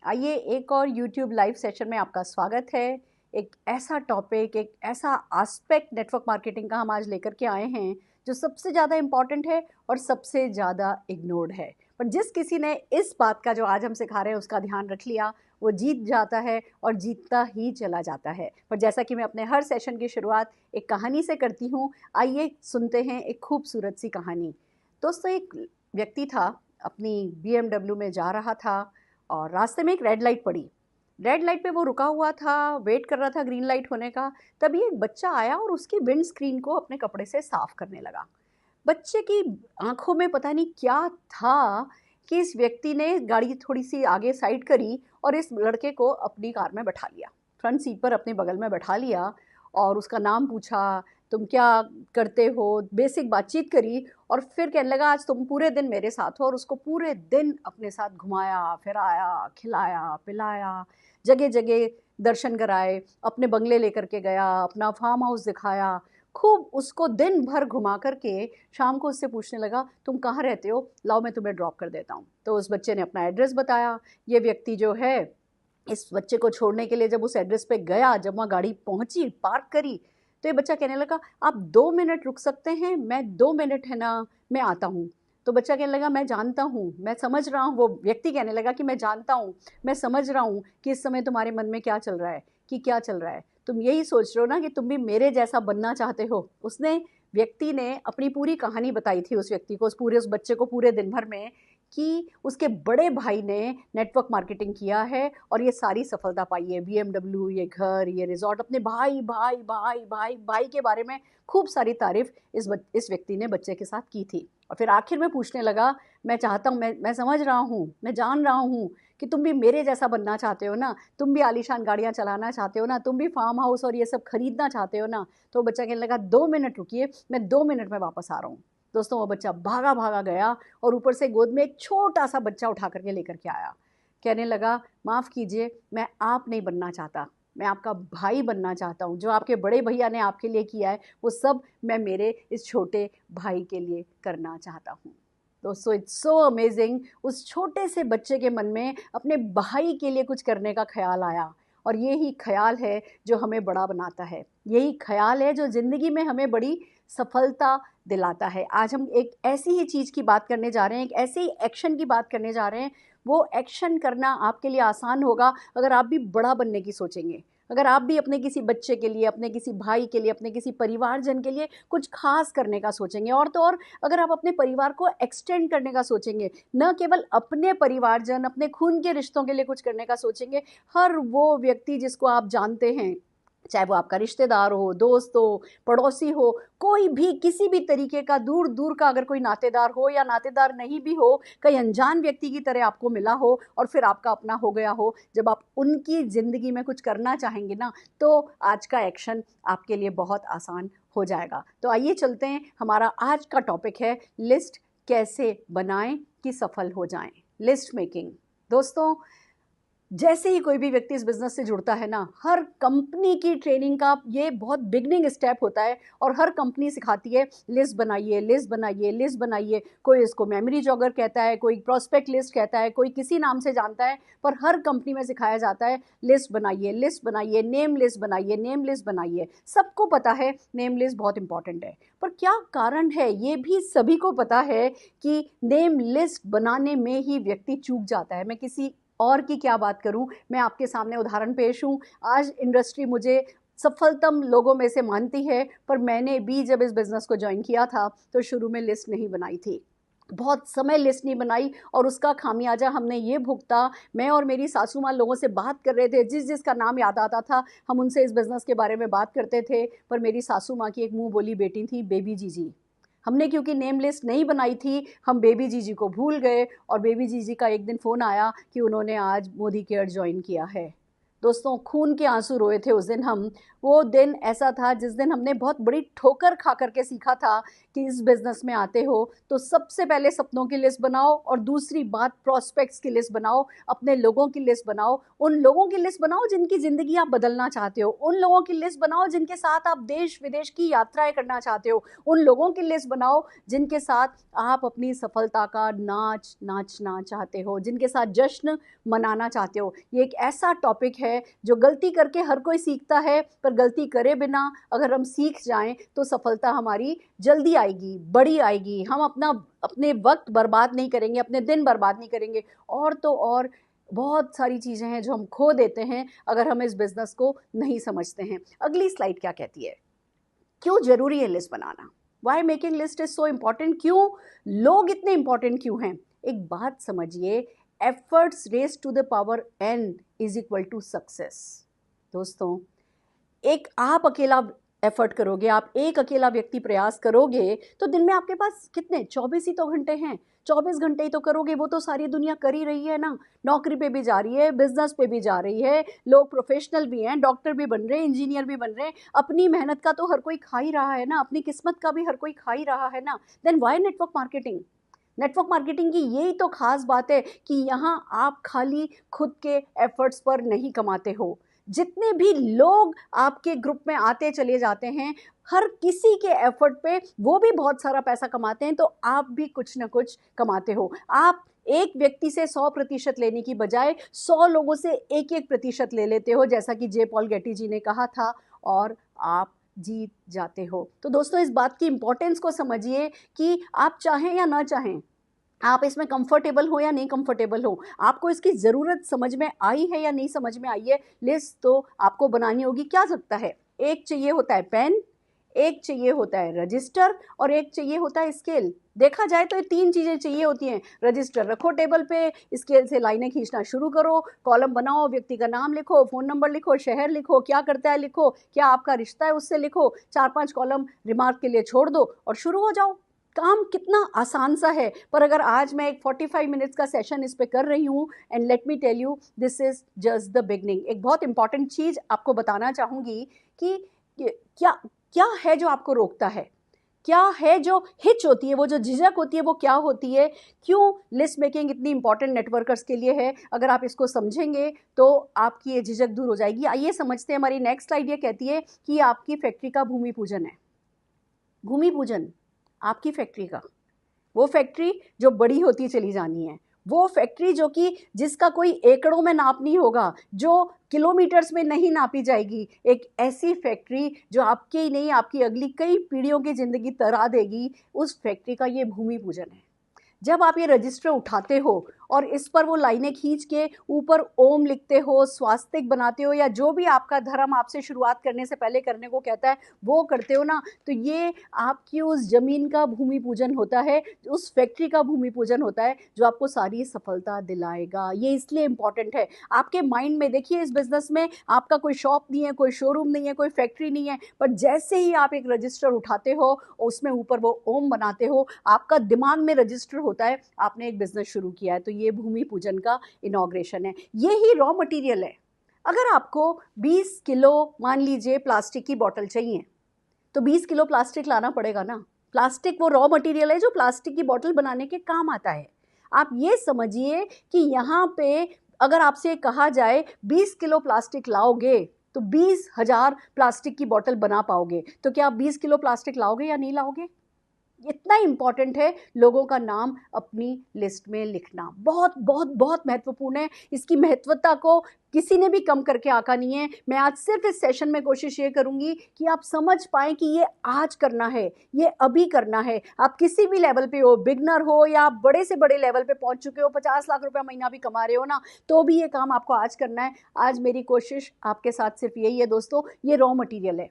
आइए एक और YouTube लाइव सेशन में आपका स्वागत है। एक ऐसा टॉपिक, एक ऐसा एस्पेक्ट नेटवर्क मार्केटिंग का हम आज लेकर के आए हैं जो सबसे ज़्यादा इम्पॉर्टेंट है और सबसे ज़्यादा इग्नोर्ड है। पर जिस किसी ने इस बात का जो आज हम सिखा रहे हैं उसका ध्यान रख लिया, वो जीत जाता है और जीतता ही चला जाता है। पर जैसा कि मैं अपने हर सेशन की शुरुआत एक कहानी से करती हूँ, आइए सुनते हैं एक खूबसूरत सी कहानी। दोस्तों, एक व्यक्ति था, अपनी BMW में जा रहा था और रास्ते में एक रेड लाइट पड़ी। रेड लाइट पे वो रुका हुआ था, वेट कर रहा था ग्रीन लाइट होने का। तभी एक बच्चा आया और उसकी विंड स्क्रीन को अपने कपड़े से साफ करने लगा। बच्चे की आंखों में पता नहीं क्या था कि इस व्यक्ति ने गाड़ी थोड़ी सी आगे साइड करी और इस लड़के को अपनी कार में बैठा लिया, फ्रंट सीट पर अपने बगल में बैठा लिया और उसका नाम पूछा, तुम क्या करते हो, बेसिक बातचीत करी और फिर कहने लगा आज तुम पूरे दिन मेरे साथ हो। और उसको पूरे दिन अपने साथ घुमाया फिराया, खिलाया पिलाया, जगह जगह दर्शन कराए, अपने बंगले लेकर के गया, अपना फार्म हाउस दिखाया, खूब उसको दिन भर घुमा करके शाम को उससे पूछने लगा तुम कहाँ रहते हो, लाओ मैं तुम्हें ड्रॉप कर देता हूँ। तो उस बच्चे ने अपना एड्रेस बताया। ये व्यक्ति जो है इस बच्चे को छोड़ने के लिए जब उस एड्रेस पे गया, जब वहाँ गाड़ी पहुँची, पार्क करी, तो ये बच्चा कहने लगा आप 2 मिनट रुक सकते हैं, मैं 2 मिनट है ना, मैं आता हूँ। तो बच्चा कहने लगा मैं जानता हूँ, मैं समझ रहा हूँ। वो व्यक्ति कहने लगा कि मैं जानता हूँ, मैं समझ रहा हूँ कि इस समय तुम्हारे मन में क्या चल रहा है, कि क्या चल रहा है, तुम यही सोच रहे हो ना कि तुम भी मेरे जैसा बनना चाहते हो। उसने व्यक्ति ने अपनी पूरी कहानी बताई थी उस व्यक्ति को, उस बच्चे को पूरे दिन भर में, कि उसके बड़े भाई ने नेटवर्क मार्केटिंग किया है और ये सारी सफलता पाई है। BMW, ये घर, ये रिजॉर्ट, अपने भाई भाई भाई भाई भाई के बारे में खूब सारी तारीफ इस व्यक्ति ने बच्चे के साथ की थी। और फिर आखिर में पूछने लगा मैं चाहता हूँ, मैं समझ रहा हूँ, मैं जान रहा हूँ कि तुम भी मेरे जैसा बनना चाहते हो ना, तुम भी आलीशान गाड़ियाँ चलाना चाहते हो ना, तुम भी फार्म हाउस और ये सब खरीदना चाहते हो ना। तो बच्चा कहने लगा 2 मिनट रुकिए, मैं 2 मिनट में वापस आ रहा हूँ। दोस्तों, वो बच्चा भागा भागा गया और ऊपर से गोद में एक छोटा सा बच्चा उठा करके लेकर के आया। कहने लगा माफ़ कीजिए, मैं आप नहीं बनना चाहता, मैं आपका भाई बनना चाहता हूँ। जो आपके बड़े भैया ने आपके लिए किया है वो सब मैं मेरे इस छोटे भाई के लिए करना चाहता हूँ। दोस्तों, इट्स सो अमेजिंग, उस छोटे से बच्चे के मन में अपने भाई के लिए कुछ करने का ख्याल आया। और यही ख्याल है जो हमें बड़ा बनाता है, यही ख्याल है जो ज़िंदगी में हमें बड़ी सफलता दिलाता है। आज हम एक ऐसी ही चीज़ की बात करने जा रहे हैं, एक ऐसे ही एक्शन की बात करने जा रहे हैं। वो एक्शन करना आपके लिए आसान होगा अगर आप भी बड़ा बनने की सोचेंगे, अगर आप भी अपने किसी बच्चे के लिए, अपने किसी भाई के लिए, अपने किसी परिवारजन के लिए कुछ खास करने का सोचेंगे। और तो और अगर आप अपने परिवार को एक्सटेंड करने का सोचेंगे, न केवल अपने परिवारजन, अपने खून के रिश्तों के लिए कुछ करने का सोचेंगे, हर वो व्यक्ति जिसको आप जानते हैं, चाहे वो आपका रिश्तेदार हो, दोस्त हो, पड़ोसी हो, कोई भी किसी भी तरीके का दूर दूर का अगर कोई नातेदार हो या नातेदार नहीं भी हो, कई अनजान व्यक्ति की तरह आपको मिला हो और फिर आपका अपना हो गया हो, जब आप उनकी ज़िंदगी में कुछ करना चाहेंगे ना, तो आज का एक्शन आपके लिए बहुत आसान हो जाएगा। तो आइए चलते हैं, हमारा आज का टॉपिक है लिस्ट कैसे बनाएं कि सफल हो जाएं, लिस्ट मेकिंग। दोस्तों, जैसे ही कोई भी व्यक्ति इस बिज़नेस से जुड़ता है ना, हर कंपनी की ट्रेनिंग का ये बहुत बिगनिंग स्टेप होता है और हर कंपनी सिखाती है लिस्ट बनाइए, लिस्ट बनाइए, लिस्ट बनाइए। कोई इसको मेमोरी जॉगर कहता है, कोई प्रॉस्पेक्ट लिस्ट कहता है, कोई किसी नाम से जानता है, पर हर कंपनी में सिखाया जाता है लिस्ट बनाइए, लिस्ट बनाइए, नेम लिस्ट बनाइए, नेम लिस्ट बनाइए। सबको पता है नेम लिस्ट बहुत इंपॉर्टेंट है, पर क्या कारण है ये भी सभी को पता है कि नेम लिस्ट बनाने में ही व्यक्ति चूक जाता है। मैं किसी और की क्या बात करूं, मैं आपके सामने उदाहरण पेश हूं। आज इंडस्ट्री मुझे सफलतम लोगों में से मानती है, पर मैंने भी जब इस बिज़नेस को ज्वाइन किया था तो शुरू में लिस्ट नहीं बनाई थी, बहुत समय लिस्ट नहीं बनाई और उसका खामियाजा हमने ये भुगता। मैं और मेरी सासू माँ लोगों से बात कर रहे थे, जिसका नाम याद आता था हम उनसे इस बिज़नेस के बारे में बात करते थे, पर मेरी सासू माँ की एक मुँह बोली बेटी थी, बेबी जीजी। हमने क्योंकि नेम लिस्ट नहीं बनाई थी, हम बेबी जीजी को भूल गए और बेबी जीजी का एक दिन फ़ोन आया कि उन्होंने आज मोदी केयर ज्वाइन किया है। दोस्तों खून के आंसू रोए थे उस दिन हम। वो दिन ऐसा था जिस दिन हमने बहुत बड़ी ठोकर खा करके सीखा था कि इस बिज़नेस में आते हो तो सबसे पहले सपनों की लिस्ट बनाओ, और दूसरी बात प्रॉस्पेक्ट्स की लिस्ट बनाओ, अपने लोगों की लिस्ट बनाओ, उन लोगों की लिस्ट बनाओ जिनकी ज़िंदगी आप बदलना चाहते हो, उन लोगों की लिस्ट बनाओ जिनके साथ आप देश विदेश की यात्राएं करना चाहते हो, उन लोगों की लिस्ट बनाओ जिनके साथ आप अपनी सफलता का नाचना चाहते हो, जिनके साथ जश्न मनाना चाहते हो। ये एक ऐसा टॉपिक है जो गलती करके हर कोई सीखता है, पर गलती करे बिना अगर हम सीख जाएं तो सफलता हमारी जल्दी आएगी, बड़ी आएगी। हम अपने वक्त बर्बाद नहीं करेंगे, अपने दिन बर्बाद नहीं करेंगे, और तो और बहुत सारी चीज़ें हैं जो हम खो देते हैं अगर हम इस बिज़नेस को नहीं समझते हैं। अगली स्लाइड क्या कहती है? क्यों ज़रूरी है लिस्ट बनाना? Why making list is so important? क्यों लोग इतने इम्पॉर्टेंट क्यों हैं? एक बात समझिए, efforts raise to the power n is equal to success. दोस्तों एक आप अकेला एफर्ट करोगे, आप एक अकेला व्यक्ति प्रयास करोगे तो दिन में आपके पास कितने 24 ही तो घंटे हैं, 24 घंटे ही तो करोगे। वो तो सारी दुनिया कर ही रही है ना, नौकरी पे भी जा रही है, बिजनेस पे भी जा रही है, लोग प्रोफेशनल भी हैं, डॉक्टर भी बन रहे हैं, इंजीनियर भी बन रहे हैं। अपनी मेहनत का तो हर कोई खा ही रहा है ना, अपनी किस्मत का भी हर कोई खा ही रहा है ना। Then why network marketing? Network marketing की यही तो खास बात है कि यहाँ आप खाली खुद के एफर्ट्स पर नहीं कमाते हो। जितने भी लोग आपके ग्रुप में आते चले जाते हैं, हर किसी के एफर्ट पे वो भी बहुत सारा पैसा कमाते हैं, तो आप भी कुछ ना कुछ कमाते हो। आप एक व्यक्ति से 100% लेने की बजाय 100 लोगों से 1-1% ले लेते हो, जैसा कि जे पॉल गेटी जी ने कहा था, और आप जीत जाते हो। तो दोस्तों इस बात की इंपॉर्टेंस को समझिए कि आप चाहें या ना चाहें, आप इसमें कंफर्टेबल हो या नहीं कंफर्टेबल हो, आपको इसकी ज़रूरत समझ में आई है या नहीं समझ में आई है, लिस्ट तो आपको बनानी होगी। क्या सकता है? एक चाहिए होता है पेन, एक चाहिए होता है रजिस्टर, और एक चाहिए होता है स्केल। देखा जाए तो ये 3 चीज़ें चाहिए होती हैं। रजिस्टर रखो टेबल पे, स्केल से लाइनें खींचना शुरू करो, कॉलम बनाओ, व्यक्ति का नाम लिखो, फ़ोन नंबर लिखो, शहर लिखो, क्या करता है लिखो, क्या आपका रिश्ता है उससे लिखो, 4-5 कॉलम रिमार्क के लिए छोड़ दो और शुरू हो जाओ। काम कितना आसान सा है। पर अगर आज मैं एक 45 मिनट्स का सेशन इस पे कर रही हूँ, and let me tell you this is just the beginning. एक बहुत इंपॉर्टेंट चीज़ आपको बताना चाहूँगी कि क्या क्या है जो आपको रोकता है, क्या है जो हिच होती है, वो जो झिझक होती है वो क्या होती है, क्यों लिस्ट मेकिंग इतनी इंपॉर्टेंट नेटवर्कर्स के लिए है। अगर आप इसको समझेंगे तो आपकी ये झिझक दूर हो जाएगी। आइए समझते हैं। हमारी नेक्स्ट स्लाइड ये कहती है कि आपकी फैक्ट्री का भूमि पूजन है। भूमि पूजन आपकी फैक्ट्री का, वो फैक्ट्री जो बड़ी होती चली जानी है, वो फैक्ट्री जो कि जिसका कोई एकड़ों में नाप नहीं होगा, जो किलोमीटर्स में नहीं नापी जाएगी, एक ऐसी फैक्ट्री जो आपके ही नहीं आपकी अगली कई पीढ़ियों की ज़िंदगी तरा देगी, उस फैक्ट्री का ये भूमि पूजन है। जब आप ये रजिस्टर उठाते हो और इस पर वो लाइनें खींच के ऊपर ओम लिखते हो, स्वास्तिक बनाते हो, या जो भी आपका धर्म आपसे शुरुआत करने से पहले करने को कहता है वो करते हो ना, तो ये आपकी उस ज़मीन का भूमि पूजन होता है, उस फैक्ट्री का भूमि पूजन होता है जो आपको सारी सफलता दिलाएगा। ये इसलिए इम्पॉर्टेंट है। आपके माइंड में देखिए, इस बिज़नेस में आपका कोई शॉप नहीं है, कोई शोरूम नहीं है, कोई फैक्ट्री नहीं है, पर जैसे ही आप एक रजिस्टर उठाते हो, उसमें ऊपर वो ओम बनाते हो, आपका दिमाग में रजिस्टर होता है आपने एक बिजनेस शुरू किया है। तो ये भूमि पूजन का इनॉग्रेशन है। ये ही रॉ मटेरियल है। अगर आपको 20 किलो मान लीजिए प्लास्टिक की बोतल चाहिए, तो 20 किलो प्लास्टिक लाना पड़ेगा ना। प्लास्टिक वो रॉ मटेरियल है जो प्लास्टिक की बोतल बनाने के काम आता है। आप ये समझिए कि यहाँ पे अगर आपसे कहा जाए 20 किलो प्लास्टिक लाओगे तो 20,000 प्लास्टिक की बोतल बना पाओगे, तो क्या आप 20 किलो प्लास्टिक लाओगे या नहीं लाओगे? इतना इम्पॉर्टेंट है लोगों का नाम अपनी लिस्ट में लिखना। बहुत बहुत बहुत महत्वपूर्ण है। इसकी महत्वता को किसी ने भी कम करके आंका नहीं है। मैं आज सिर्फ इस सेशन में कोशिश ये करूंगी कि आप समझ पाएं कि ये आज करना है, ये अभी करना है। आप किसी भी लेवल पे हो, बिगनर हो या आप बड़े से बड़े लेवल पे पहुंच चुके हो, 50 लाख रुपया महीना भी कमा रहे हो ना, तो भी ये काम आपको आज करना है। आज मेरी कोशिश आपके साथ सिर्फ यही है दोस्तों, ये रॉ मटीरियल है,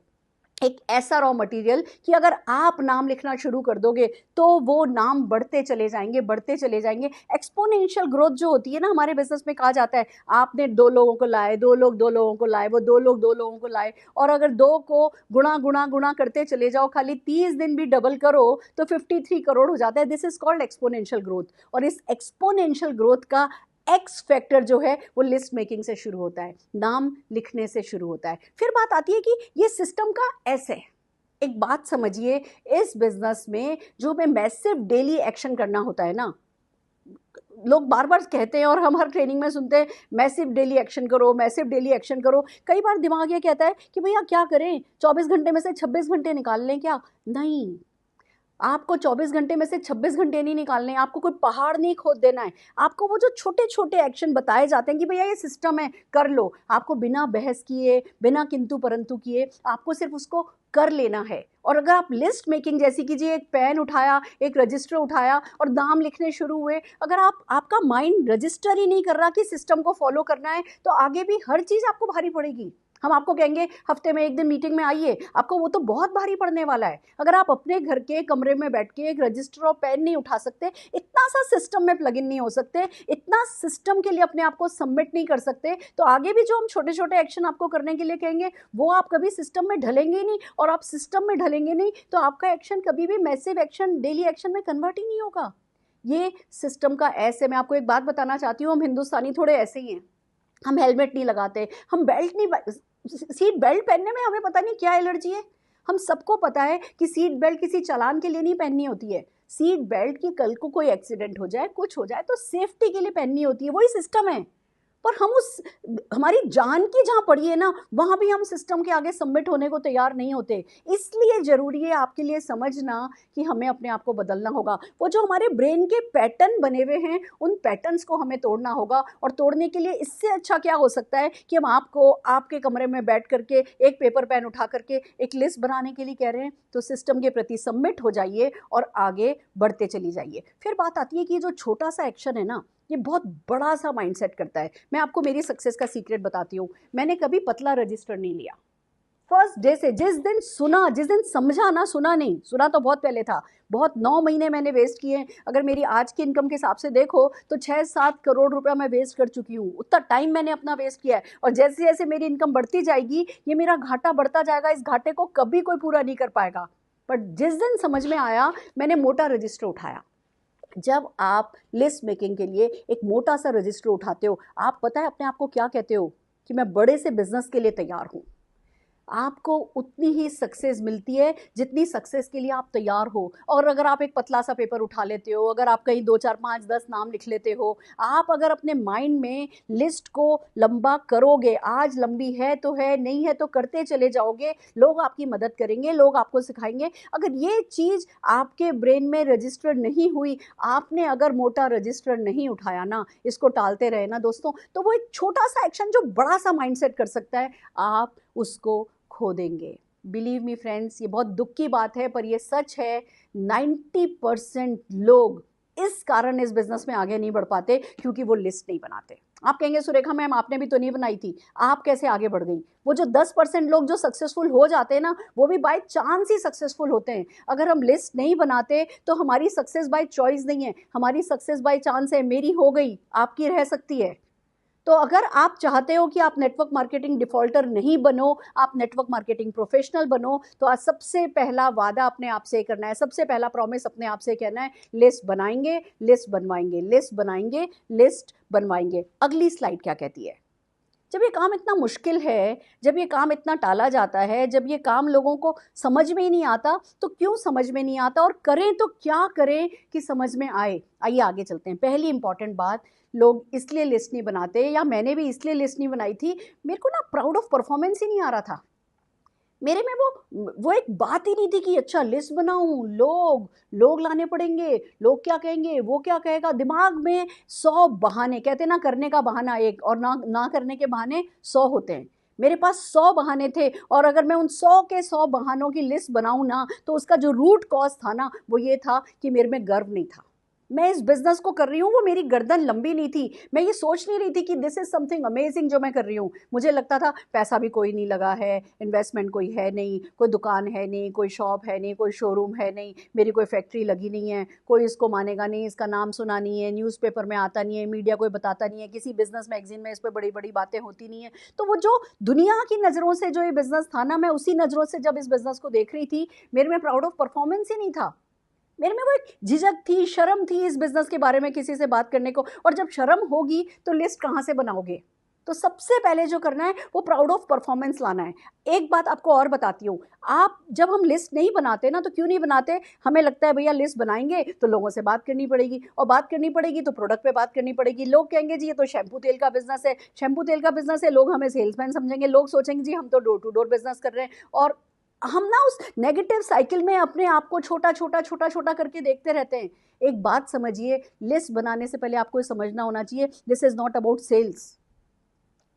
एक ऐसा रॉ मटेरियल कि अगर आप नाम लिखना शुरू कर दोगे तो वो नाम बढ़ते चले जाएंगे, बढ़ते चले जाएंगे। एक्सपोनेंशियल ग्रोथ जो होती है ना, हमारे बिजनेस में कहा जाता है आपने 2 लोगों को लाए, 2 लोग 2 लोगों को लाए, वो 2 लोग 2 लोगों को लाए, और अगर 2 को गुणा गुणा गुणा करते चले जाओ, खाली 30 दिन भी डबल करो तो 53 करोड़ हो जाता है। This is called exponential growth. और इस एक्सपोनेंशियल ग्रोथ का एक्स फैक्टर जो है वो लिस्ट मेकिंग से शुरू होता है, नाम लिखने से शुरू होता है। फिर बात आती है कि ये सिस्टम का एस है। एक बात समझिए, इस बिजनेस में जो हमें मैसिव डेली एक्शन करना होता है ना, लोग बार बार कहते हैं और हम हर ट्रेनिंग में सुनते हैं मैसिव डेली एक्शन करो, मैसिव डेली एक्शन करो। कई बार दिमाग ये कहता है कि भैया क्या करें, 24 घंटे में से 26 घंटे निकाल लें क्या? नहीं, आपको 24 घंटे में से 26 घंटे नहीं निकालने, आपको कोई पहाड़ नहीं खोद देना है। आपको वो जो छोटे छोटे एक्शन बताए जाते हैं कि भैया ये सिस्टम है, कर लो, आपको बिना बहस किए, बिना किंतु परंतु किए, आपको सिर्फ उसको कर लेना है। और अगर आप लिस्ट मेकिंग जैसी कीजिए, एक पेन उठाया, एक रजिस्टर उठाया और नाम लिखने शुरू हुए, अगर आपका माइंड रजिस्टर ही नहीं कर रहा कि सिस्टम को फॉलो करना है, तो आगे भी हर चीज़ आपको भारी पड़ेगी। हम आपको कहेंगे हफ्ते में एक दिन मीटिंग में आइए, आपको वो तो बहुत भारी पड़ने वाला है। अगर आप अपने घर के कमरे में बैठ के एक रजिस्टर और पेन नहीं उठा सकते, इतना सा सिस्टम में प्लग इन नहीं हो सकते, इतना सिस्टम के लिए अपने आप को सबमिट नहीं कर सकते, तो आगे भी जो हम छोटे छोटे एक्शन आपको करने के लिए कहेंगे वो आप कभी सिस्टम में ढलेंगे ही नहीं। और आप सिस्टम में ढलेंगे नहीं तो आपका एक्शन कभी भी मैसिव एक्शन, डेली एक्शन में कन्वर्ट ही नहीं होगा। ये सिस्टम का ऐसे, मैं आपको एक बात बताना चाहती हूँ, हम हिंदुस्तानी थोड़े ऐसे ही हैं। हम हेलमेट नहीं लगाते, हम बेल्ट नहीं, सीट बेल्ट पहनने में हमें पता नहीं क्या एलर्जी है। हम सबको पता है कि सीट बेल्ट किसी चालान के लिए नहीं पहननी होती है। सीट बेल्ट की कल को कोई एक्सीडेंट हो जाए, कुछ हो जाए तो सेफ्टी के लिए पहननी होती है, वही सिस्टम है। पर हम हमारी जान की जहाँ पड़ी है ना, वहाँ भी हम सिस्टम के आगे सबमिट होने को तैयार नहीं होते। इसलिए ज़रूरी है आपके लिए समझना कि हमें अपने आप को बदलना होगा। वो जो हमारे ब्रेन के पैटर्न बने हुए हैं, उन पैटर्न्स को हमें तोड़ना होगा। और तोड़ने के लिए इससे अच्छा क्या हो सकता है कि हम आपको आपके कमरे में बैठ करके एक पेपर पेन उठा करके एक लिस्ट बनाने के लिए कह रहे हैं। तो सिस्टम के प्रति सबमिट हो जाइए और आगे बढ़ते चली जाइए। फिर बात आती है कि जो छोटा सा एक्शन है ना, ये बहुत बड़ा सा माइंडसेट करता है। मैं आपको मेरी सक्सेस का सीक्रेट बताती हूँ। मैंने कभी पतला रजिस्टर नहीं लिया। फर्स्ट डे से, जिस दिन सुना, जिस दिन समझा ना, सुना नहीं, सुना तो बहुत पहले था, बहुत 9 महीने मैंने वेस्ट किए। अगर मेरी आज की इनकम के हिसाब से देखो तो 6-7 करोड़ रुपया मैं वेस्ट कर चुकी हूँ। उतना टाइम मैंने अपना वेस्ट किया है। और जैसे जैसे मेरी इनकम बढ़ती जाएगी, ये मेरा घाटा बढ़ता जाएगा। इस घाटे को कभी कोई पूरा नहीं कर पाएगा। पर जिस दिन समझ में आया, मैंने मोटा रजिस्टर उठाया। जब आप लिस्ट मेकिंग के लिए एक मोटा सा रजिस्टर उठाते हो, आप पता है अपने आप को क्या कहते हो कि मैं बड़े से बिजनेस के लिए तैयार हूँ। आपको उतनी ही सक्सेस मिलती है जितनी सक्सेस के लिए आप तैयार हो। और अगर आप एक पतला सा पेपर उठा लेते हो, अगर आप कहीं 2, 4, 5, 10 नाम लिख लेते हो, आप अगर अपने माइंड में लिस्ट को लंबा करोगे, आज लंबी है तो है, नहीं है तो करते चले जाओगे, लोग आपकी मदद करेंगे, लोग आपको सिखाएंगे। अगर ये चीज़ आपके ब्रेन में रजिस्टर नहीं हुई, आपने अगर मोटा रजिस्टर नहीं उठाया ना, इसको टालते रहे ना दोस्तों, तो वो एक छोटा सा एक्शन जो बड़ा सा माइंडसेट कर सकता है, आप उसको खो देंगे। बिलीव मी फ्रेंड्स, ये बहुत दुख की बात है पर ये सच है। 90% लोग इस कारण इस बिजनेस में आगे नहीं बढ़ पाते क्योंकि वो लिस्ट नहीं बनाते। आप कहेंगे सुरेखा मैम आपने भी तो नहीं बनाई थी, आप कैसे आगे बढ़ गई? वो जो 10% लोग जो सक्सेसफुल हो जाते हैं ना, वो भी बाय चांस ही सक्सेसफुल होते हैं। अगर हम लिस्ट नहीं बनाते तो हमारी सक्सेस बाय चॉइस नहीं है, हमारी सक्सेस बाय चांस है। मेरी हो गई, आपकी रह सकती है। तो अगर आप चाहते हो कि आप नेटवर्क मार्केटिंग डिफॉल्टर नहीं बनो, आप नेटवर्क मार्केटिंग प्रोफेशनल बनो, तो आज सबसे पहला वादा अपने आप से करना है, सबसे पहला प्रॉमिस अपने आप से कहना है, लिस्ट बनाएंगे, लिस्ट बनवाएंगे, लिस्ट बनाएंगे, लिस्ट बनवाएंगे। अगली स्लाइड क्या कहती है? जब ये काम इतना मुश्किल है, जब ये काम इतना टाला जाता है, जब ये काम लोगों को समझ में ही नहीं आता, तो क्यों समझ में नहीं आता और करें तो क्या करें कि समझ में आए? आइए आगे चलते हैं। पहली इंपॉर्टेंट बात, लोग इसलिए लिस्ट नहीं बनाते, या मैंने भी इसलिए लिस्ट नहीं बनाई थी, मेरे को ना प्राउड ऑफ परफॉर्मेंस ही नहीं आ रहा था। मेरे में वो एक बात ही नहीं थी कि अच्छा लिस्ट बनाऊं, लोग लाने पड़ेंगे, लोग क्या कहेंगे, वो क्या कहेगा। दिमाग में 100 बहाने, कहते ना करने का बहाना एक और ना करने के बहाने 100 होते हैं। मेरे पास 100 बहाने थे और अगर मैं उन 100 के 100 बहानों की लिस्ट बनाऊं ना, तो उसका जो रूट कॉज था ना, वो ये था कि मेरे में गर्व नहीं था। मैं इस बिजनेस को कर रही हूँ, वो मेरी गर्दन लंबी नहीं थी। मैं ये सोच नहीं रही थी कि दिस इज समथिंग अमेजिंग जो मैं कर रही हूँ। मुझे लगता था पैसा भी कोई नहीं लगा है, इन्वेस्टमेंट कोई है नहीं, कोई दुकान है नहीं, कोई शॉप है नहीं, कोई शोरूम है नहीं, मेरी कोई फैक्ट्री लगी नहीं है, कोई इसको मानेगा नहीं, इसका नाम सुना नहीं है, न्यूज़पेपर में आता नहीं है, मीडिया कोई बताता नहीं है, किसी बिजनेस मैगजीन में इस पर बड़ी बड़ी बातें होती नहीं है। तो वो जो दुनिया की नज़रों से जो ये बिजनेस था ना, मैं उसी नज़रों से जब इस बिजनेस को देख रही थी, मेरे में प्राउड ऑफ परफॉर्मेंस ही नहीं था। मेरे में वो एक झिझक थी, शर्म थी इस बिज़नेस के बारे में किसी से बात करने को, और जब शर्म होगी तो लिस्ट कहाँ से बनाओगे? तो सबसे पहले जो करना है वो प्राउड ऑफ परफॉर्मेंस लाना है। एक बात आपको और बताती हूँ, आप जब हम लिस्ट नहीं बनाते ना, तो क्यों नहीं बनाते? हमें लगता है भैया लिस्ट बनाएंगे तो लोगों से बात करनी पड़ेगी, और बात करनी पड़ेगी तो प्रोडक्ट पे बात करनी पड़ेगी। लोग कहेंगे जी ये तो शैम्पू तेल का बिजनेस है, शैम्पू तेल का बिजनेस है, लोग हमें सेल्समैन समझेंगे, लोग सोचेंगे जी हम तो डोर टू डोर बिजनेस कर रहे हैं। और हम ना उस नेगेटिव साइकिल में अपने आप को छोटा छोटा छोटा छोटा करके देखते रहते हैं। एक बात समझिए, लिस्ट बनाने से पहले आपको समझना होना चाहिए, this is not about sales,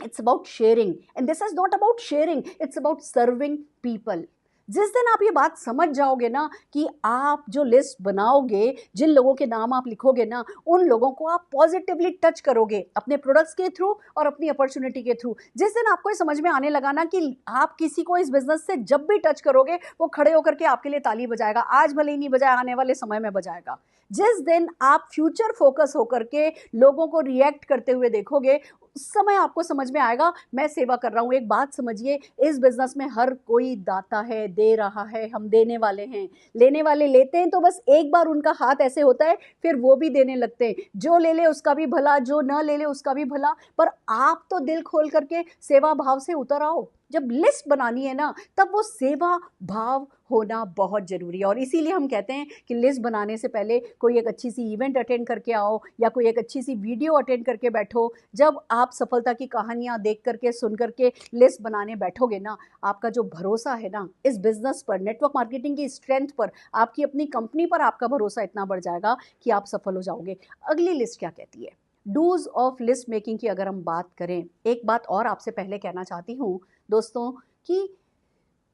it's about sharing, and this is not about sharing, it's about serving people. जिस दिन आप ये बात समझ जाओगे ना कि आप जो लिस्ट बनाओगे, जिन लोगों के नाम आप लिखोगे ना, उन लोगों को आप पॉजिटिवली टच करोगे अपने प्रोडक्ट्स के थ्रू और अपनी अपॉर्चुनिटी के थ्रू। जिस दिन आपको ये समझ में आने लगा ना कि आप किसी को इस बिजनेस से जब भी टच करोगे वो खड़े होकर के आपके लिए ताली बजाएगा, आज भले ही नहीं बजाया, आने वाले समय में बजाएगा। जिस दिन आप फ्यूचर फोकस होकर के लोगों को रिएक्ट करते हुए देखोगे, उस समय आपको समझ में आएगा मैं सेवा कर रहा हूँ। एक बात समझिए, इस बिजनेस में हर कोई दाता है, दे रहा है, हम देने वाले हैं। लेने वाले लेते हैं तो बस एक बार उनका हाथ ऐसे होता है, फिर वो भी देने लगते हैं। जो ले ले उसका भी भला, जो न ले ले उसका भी भला, पर आप तो दिल खोल करके सेवा भाव से उतर आओ। जब लिस्ट बनानी है ना, तब वो सेवा भाव होना बहुत ज़रूरी है। और इसीलिए हम कहते हैं कि लिस्ट बनाने से पहले कोई एक अच्छी सी इवेंट अटेंड करके आओ, या कोई एक अच्छी सी वीडियो अटेंड करके बैठो। जब आप सफलता की कहानियाँ देख करके, सुन करके लिस्ट बनाने बैठोगे ना, आपका जो भरोसा है ना इस बिज़नेस पर, नेटवर्क मार्केटिंग की स्ट्रेंथ पर, आपकी अपनी कंपनी पर आपका भरोसा इतना बढ़ जाएगा कि आप सफल हो जाओगे। अगली लिस्ट क्या कहती है? डूज ऑफ लिस्ट मेकिंग की अगर हम बात करें, एक बात और आपसे पहले कहना चाहती हूँ दोस्तों कि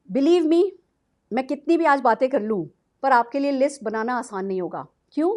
बिलीव मी, मैं कितनी भी आज बातें कर लूँ पर आपके लिए लिस्ट बनाना आसान नहीं होगा। क्यों?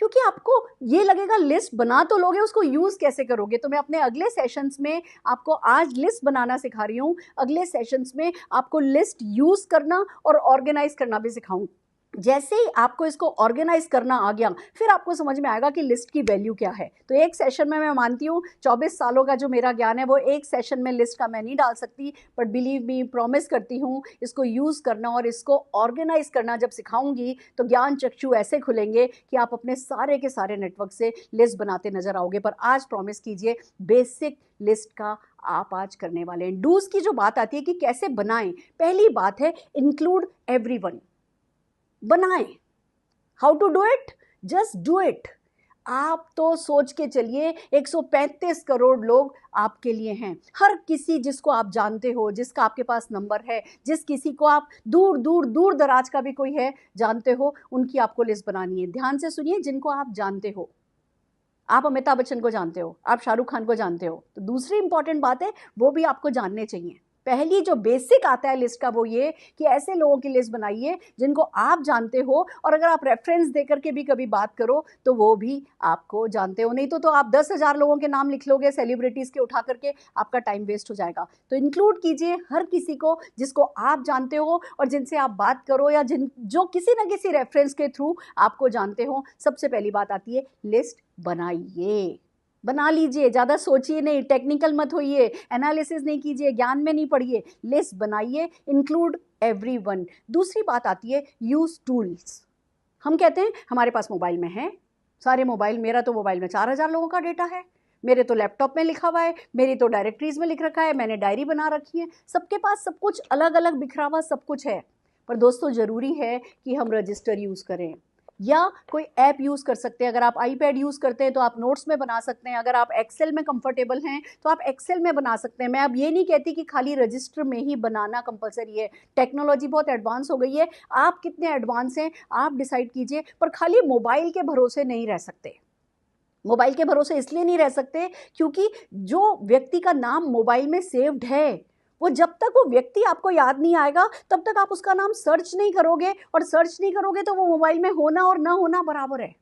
क्योंकि आपको ये लगेगा लिस्ट बना तो लोगे, उसको यूज़ कैसे करोगे? तो मैं अपने अगले सेशंस में आपको आज लिस्ट बनाना सिखा रही हूँ, अगले सेशंस में आपको लिस्ट यूज़ करना और ऑर्गेनाइज करना भी सिखाऊँ। जैसे ही आपको इसको ऑर्गेनाइज करना आ गया, फिर आपको समझ में आएगा कि लिस्ट की वैल्यू क्या है। तो एक सेशन में मैं मानती हूँ 24 सालों का जो मेरा ज्ञान है वो एक सेशन में लिस्ट का मैं नहीं डाल सकती, बट बिलीव मी, प्रॉमिस करती हूँ इसको यूज़ करना और इसको ऑर्गेनाइज करना जब सिखाऊंगी तो ज्ञान चक्षु ऐसे खुलेंगे कि आप अपने सारे के सारे नेटवर्क से लिस्ट बनाते नजर आओगे। पर आज प्रॉमिस कीजिए, बेसिक लिस्ट का आप आज करने वाले हैं। डूज की जो बात आती है कि कैसे बनाएं, पहली बात है इंक्लूड एवरीवन। बनाएं। How to do it? Just do it. आप तो सोच के चलिए 135 करोड़ लोग आपके लिए हैं। हर किसी जिसको आप जानते हो, जिसका आपके पास नंबर है, जिस किसी को आप दूर दूर दूर दराज का भी कोई है जानते हो, उनकी आपको लिस्ट बनानी है। ध्यान से सुनिए, जिनको आप जानते हो। आप अमिताभ बच्चन को जानते हो, आप शाहरुख खान को जानते हो, तो दूसरी इंपॉर्टेंट बात है वो भी आपको जानने चाहिए। पहली जो बेसिक आता है लिस्ट का वो ये कि ऐसे लोगों की लिस्ट बनाइए जिनको आप जानते हो, और अगर आप रेफरेंस दे करके भी कभी बात करो तो वो भी आपको जानते हो। नहीं तो आप 10,000 लोगों के नाम लिख लोगे सेलिब्रिटीज़ के उठा करके, आपका टाइम वेस्ट हो जाएगा। तो इंक्लूड कीजिए हर किसी को जिसको आप जानते हो और जिनसे आप बात करो, या जो किसी न किसी रेफरेंस के थ्रू आपको जानते हो। सबसे पहली बात आती है लिस्ट बनाइए। बना लीजिए, ज़्यादा सोचिए नहीं, टेक्निकल मत होइए, एनालिसिस नहीं कीजिए, ज्ञान में नहीं पढ़िए, लिस्ट बनाइए, इंक्लूड एवरीवन। दूसरी बात आती है यूज टूल्स। हम कहते हैं हमारे पास मोबाइल में है सारे मोबाइल, मेरा तो मोबाइल में 4,000 लोगों का डेटा है, मेरे तो लैपटॉप में लिखा हुआ है, मेरी तो डायरेक्टरीज में लिख रखा है, मैंने डायरी बना रखी है। सबके पास सब कुछ अलग अलग बिखरा हुआ सब कुछ है, पर दोस्तों ज़रूरी है कि हम रजिस्टर यूज़ करें या कोई ऐप यूज़ कर सकते हैं। अगर आप आईपैड यूज़ करते हैं तो आप नोट्स में बना सकते हैं, अगर आप एक्सेल में कंफर्टेबल हैं तो आप एक्सेल में बना सकते हैं। मैं अब ये नहीं कहती कि खाली रजिस्टर में ही बनाना कंपलसरी है, टेक्नोलॉजी बहुत एडवांस हो गई है, आप कितने एडवांस हैं आप डिसाइड कीजिए। पर खाली मोबाइल के भरोसे नहीं रह सकते। मोबाइल के भरोसे इसलिए नहीं रह सकते क्योंकि जो व्यक्ति का नाम मोबाइल में सेव्ड है, वो जब तक वो व्यक्ति आपको याद नहीं आएगा तब तक आप उसका नाम सर्च नहीं करोगे, और सर्च नहीं करोगे तो वो मोबाइल में होना और ना होना बराबर है।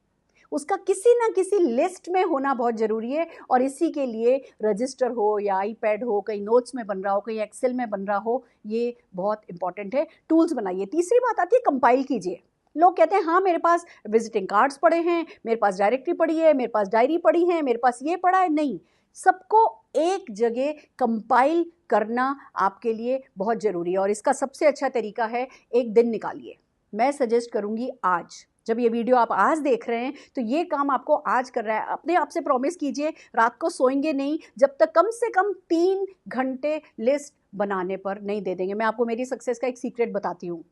उसका किसी ना किसी लिस्ट में होना बहुत ज़रूरी है, और इसी के लिए रजिस्टर हो या आईपैड हो, कहीं नोट्स में बन रहा हो, कहीं एक्सेल में बन रहा हो, ये बहुत इंपॉर्टेंट है। टूल्स बनाइए। तीसरी बात आती है कंपाइल कीजिए। लोग कहते हैं हाँ मेरे पास विजिटिंग कार्ड्स पड़े हैं, मेरे पास डायरेक्टरी पड़ी है, मेरे पास डायरी पड़ी है, मेरे पास ये पड़ा है। नहीं, सबको एक जगह कंपाइल करना आपके लिए बहुत ज़रूरी है, और इसका सबसे अच्छा तरीका है एक दिन निकालिए। मैं सजेस्ट करूँगी आज जब ये वीडियो आप आज देख रहे हैं तो ये काम आपको आज कर रहा है। अपने आप से प्रॉमिस कीजिए रात को सोएंगे नहीं जब तक कम से कम 3 घंटे लिस्ट बनाने पर नहीं दे देंगे। मैं आपको मेरी सक्सेस का एक सीक्रेट बताती हूँ।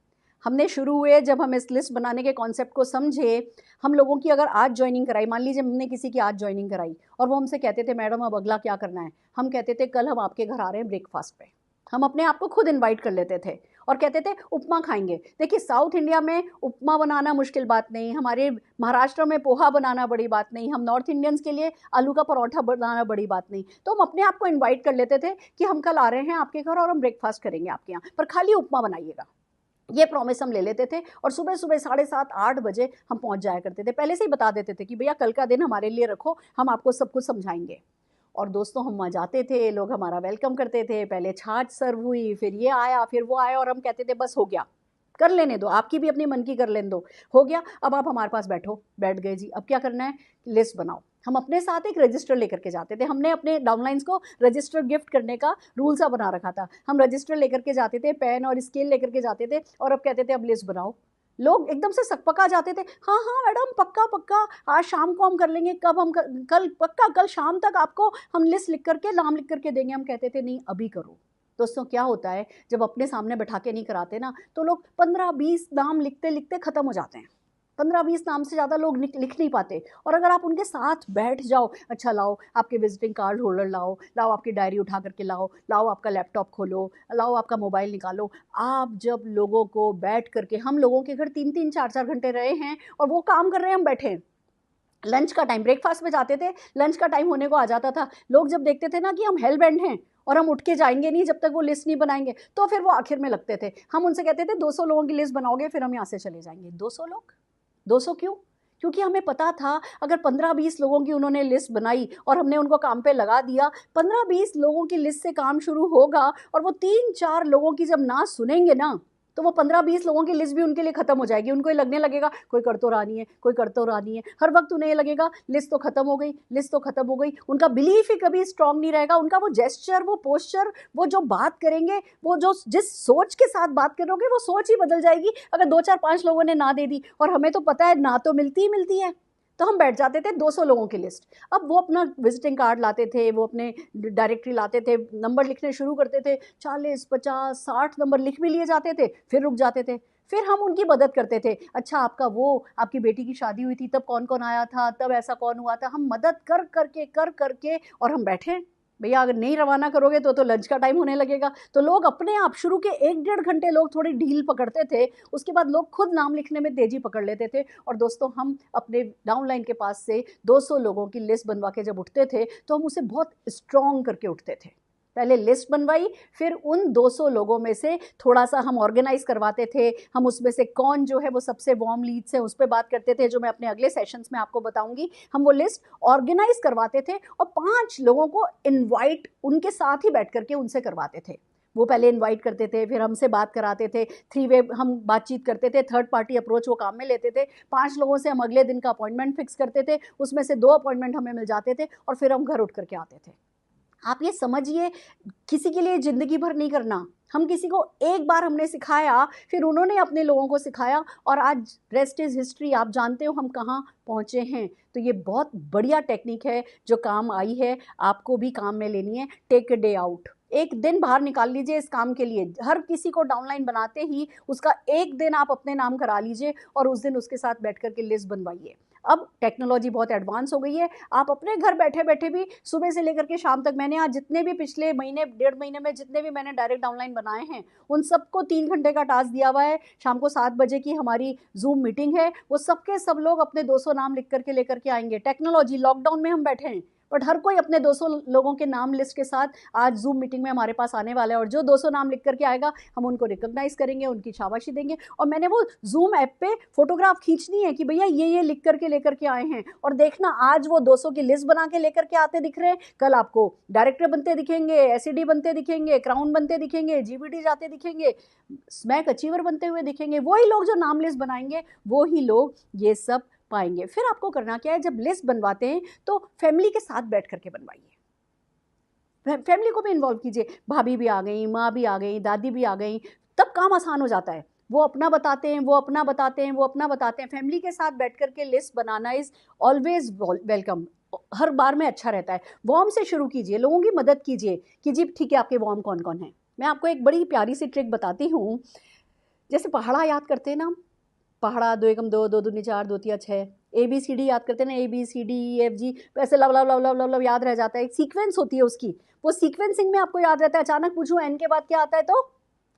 हमने शुरू हुए जब हम इस लिस्ट बनाने के कॉन्सेप्ट को समझे, हम लोगों की अगर आज ज्वाइनिंग कराई, मान लीजिए हमने किसी की आज ज्वाइनिंग कराई और वो हमसे कहते थे मैडम अब अगला क्या करना है, हम कहते थे कल हम आपके घर आ रहे हैं ब्रेकफास्ट पे। हम अपने आप को खुद इनवाइट कर लेते थे और कहते थे उपमा खाएंगे। देखिए साउथ इंडिया में उपमा बनाना मुश्किल बात नहीं, हमारे महाराष्ट्र में पोहा बनाना बड़ी बात नहीं, हम नॉर्थ इंडियंस के लिए आलू का परोठा बनाना बड़ी बात नहीं। तो हम अपने आप को इन्वाइट कर लेते थे कि हम कल आ रहे हैं आपके घर और हम ब्रेकफास्ट करेंगे आपके यहाँ, पर खाली उपमा बनाइएगा। ये प्रॉमिस हम ले लेते थे और सुबह सुबह 7:30-8 बजे हम पहुंच जाया करते थे। पहले से ही बता देते थे कि भैया कल का दिन हमारे लिए रखो, हम आपको सब कुछ समझाएंगे। और दोस्तों हम वहाँ जाते थे, लोग हमारा वेलकम करते थे, पहले छाछ सर्व हुई, फिर ये आया, फिर वो आया और हम कहते थे बस हो गया, कर लेने दो, आपकी भी अपनी मन की कर लेने दो, हो गया अब आप हमारे पास बैठो। बैठ गए जी, अब क्या करना है, लिस्ट बनाओ। हम अपने साथ एक रजिस्टर लेकर के जाते थे, हमने अपने डाउनलाइंस को रजिस्टर गिफ्ट करने का रूल सा बना रखा था। हम रजिस्टर लेकर के जाते थे, पेन और स्केल लेकर के जाते थे और अब कहते थे अब लिस्ट बनाओ। लोग एकदम से सकपका जाते थे, हाँ हाँ मैडम पक्का पक्का, आज शाम को हम कर लेंगे, कब हम कल पक्का, कल शाम तक आपको हम लिस्ट लिख करके नाम लिख करके देंगे। हम कहते थे नहीं अभी करो। दोस्तों क्या होता है जब अपने सामने बैठा के नहीं कराते ना तो लोग 15-20 नाम लिखते लिखते ख़त्म हो जाते हैं। 15-20 नाम से ज़्यादा लोग लिख नहीं पाते। और अगर आप उनके साथ बैठ जाओ, अच्छा लाओ आपके विजिटिंग कार्ड होल्डर, लाओ लाओ आपकी डायरी उठा करके लाओ, लाओ आपका लैपटॉप खोलो, लाओ आपका मोबाइल निकालो। आप जब लोगों को बैठ करके, हम लोगों के घर 3-3 4-4 घंटे रहे हैं और वो काम कर रहे हैं, हम बैठे हैं। लंच का टाइम, ब्रेकफास्ट में जाते थे, लंच का टाइम होने को आ जाता था, लोग जब देखते थे ना कि हम हेल बेंट हैं और हम उठ के जाएंगे नहीं जब तक वो लिस्ट नहीं बनाएंगे, तो फिर वो आखिर में लगते थे। हम उनसे कहते थे 200 लोगों की लिस्ट बनाओगे फिर हम यहाँ से चले जाएंगे। 200 लोग, 200 क्यों? क्योंकि हमें पता था अगर 15-20 लोगों की उन्होंने लिस्ट बनाई और हमने उनको काम पे लगा दिया, 15-20 लोगों की लिस्ट से काम शुरू होगा और वो 3-4 लोगों की जब ना सुनेंगे ना तो वो 15-20 लोगों की लिस्ट भी उनके लिए खत्म हो जाएगी। उनको ये लगने लगेगा कोई कर तो रहा नहीं है, कोई कर तो रहा नहीं है, हर वक्त उन्हें ये लगेगा लिस्ट तो खत्म हो गई, लिस्ट तो खत्म हो गई। उनका बिलीफ ही कभी स्ट्रांग नहीं रहेगा, उनका वो जेस्चर, वो पोस्चर, वो जो बात करेंगे, वो जो जिस सोच के साथ बात करोगे वो सोच ही बदल जाएगी अगर 2-4-5 लोगों ने ना दे दी। और हमें तो पता है ना तो मिलती ही मिलती है। तो हम बैठ जाते थे 200 लोगों की लिस्ट। अब वो अपना विजिटिंग कार्ड लाते थे, वो अपने डायरेक्टरी लाते थे, नंबर लिखने शुरू करते थे, 40, 50, 60 नंबर लिख भी लिए जाते थे, फिर रुक जाते थे। फिर हम उनकी मदद करते थे, अच्छा आपका वो आपकी बेटी की शादी हुई थी तब कौन कौन आया था, तब ऐसा कौन हुआ था। हम मदद कर करके और हम बैठे। भैया अगर नहीं रवाना करोगे तो लंच का टाइम होने लगेगा। तो लोग अपने आप, शुरू के 1-1.5 घंटे लोग थोड़ी ढील पकड़ते थे, उसके बाद लोग खुद नाम लिखने में तेजी पकड़ लेते थे। और दोस्तों हम अपने डाउनलाइन के पास से 200 लोगों की लिस्ट बनवा के जब उठते थे तो हम उसे बहुत स्ट्रॉन्ग करके उठते थे। पहले लिस्ट बनवाई, फिर उन 200 लोगों में से थोड़ा सा हम ऑर्गेनाइज करवाते थे। हम उसमें से कौन जो है वो सबसे वार्म लीड्स है उस पर बात करते थे, जो मैं अपने अगले सेशंस में आपको बताऊंगी। हम वो लिस्ट ऑर्गेनाइज करवाते थे और 5 लोगों को इनवाइट उनके साथ ही बैठ करके उनसे करवाते थे। वो पहले इनवाइट करते थे, फिर हमसे बात कराते थे, 3 वे हम बातचीत करते थे, थर्ड पार्टी अप्रोच वो काम में लेते थे। 5 लोगों से हम अगले दिन का अपॉइंटमेंट फिक्स करते थे, उसमें से 2 अपॉइंटमेंट हमें मिल जाते थे और फिर हम घर उठ करके आते थे। आप ये समझिए, किसी के लिए ज़िंदगी भर नहीं करना। हम किसी को एक बार हमने सिखाया, फिर उन्होंने अपने लोगों को सिखाया और आज रेस्ट इज़ हिस्ट्री। आप जानते हो हम कहाँ पहुँचे हैं। तो ये बहुत बढ़िया टेक्निक है जो काम आई है, आपको भी काम में लेनी है। टेक अ डे आउट, एक दिन बाहर निकाल लीजिए इस काम के लिए। हर किसी को डाउनलाइन बनाते ही उसका एक दिन आप अपने नाम करा लीजिए और उस दिन उसके साथ बैठ कर के लिस्ट बनवाइए। अब टेक्नोलॉजी बहुत एडवांस हो गई है, आप अपने घर बैठे बैठे भी सुबह से लेकर के शाम तक, मैंने आज जितने भी पिछले महीने 1.5 महीने में जितने भी मैंने डायरेक्ट डाउनलाइन बनाए हैं उन सबको 3 घंटे का टास्क दिया हुआ है। शाम को 7 बजे की हमारी जूम मीटिंग है, वो सबके सब लोग अपने 200 नाम लिख करके लेकर के आएंगे। टेक्नोलॉजी, लॉकडाउन में हम बैठे हैं बट हर कोई अपने 200 लोगों के नाम लिस्ट के साथ आज जूम मीटिंग में हमारे पास आने वाला है। और जो 200 नाम लिख करके आएगा हम उनको रिकॉग्नाइज करेंगे, उनकी शाबाशी देंगे। और मैंने वो जूम ऐप पे फोटोग्राफ खींचनी है कि भैया ये लिख करके लेकर के आए हैं। और देखना आज वो 200 की लिस्ट बना के लेकर के आते दिख रहे हैं, कल आपको डायरेक्टर बनते दिखेंगे, एसईडी बनते दिखेंगे, क्राउन बनते दिखेंगे, जीबीटी जाते दिखेंगे, स्मैक अचीवर बनते हुए दिखेंगे। वही लोग जो नाम लिस्ट बनाएंगे वो ही लोग ये सब पाएंगे। फिर आपको करना क्या है, जब लिस्ट बनवाते हैं तो फैमिली के साथ बैठ करके बनवाइए, फैमिली को भी इन्वॉल्व कीजिए। भाभी भी आ गई, माँ भी आ गई, दादी भी आ गई, तब काम आसान हो जाता है। वो अपना बताते हैं, वो अपना बताते हैं, वो अपना बताते हैं। फैमिली के साथ बैठ कर के लिस्ट बनाना इज़ ऑलवेज वेलकम, हर बार में अच्छा रहता है। वॉर्म से शुरू कीजिए, लोगों की मदद कीजिए कि जी ठीक है, आपके वॉर्म कौन कौन है। मैं आपको एक बड़ी प्यारी सी ट्रिक बताती हूँ। जैसे पहाड़ा याद करते हैं ना, पहाड़ा, 2 एकम 2, 2 दूनी 4, 2 तिया 6, ABCD याद करते हैं ना, ABCDEFG, वैसे love love love love love love याद रह जाता है। एक सीक्वेंस होती है उसकी, वो सीक्वेंसिंग में आपको याद रहता है। अचानक पूछूं एन के बाद क्या आता है तो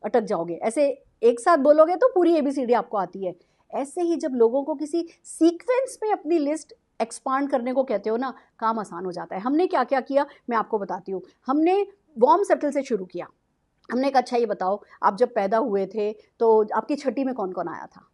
अटक जाओगे। ऐसे एक साथ बोलोगे तो पूरी ABCD आपको आती है। ऐसे ही जब लोगों को किसी सीक्वेंस में अपनी लिस्ट एक्सपांड करने को कहते हो ना, काम आसान हो जाता है। हमने क्या क्या किया मैं आपको बताती हूँ। हमने वार्म सर्कल से शुरू किया। हमने कहा अच्छा ये बताओ, आप जब पैदा हुए थे तो आपकी छठी में कौन कौन आया था,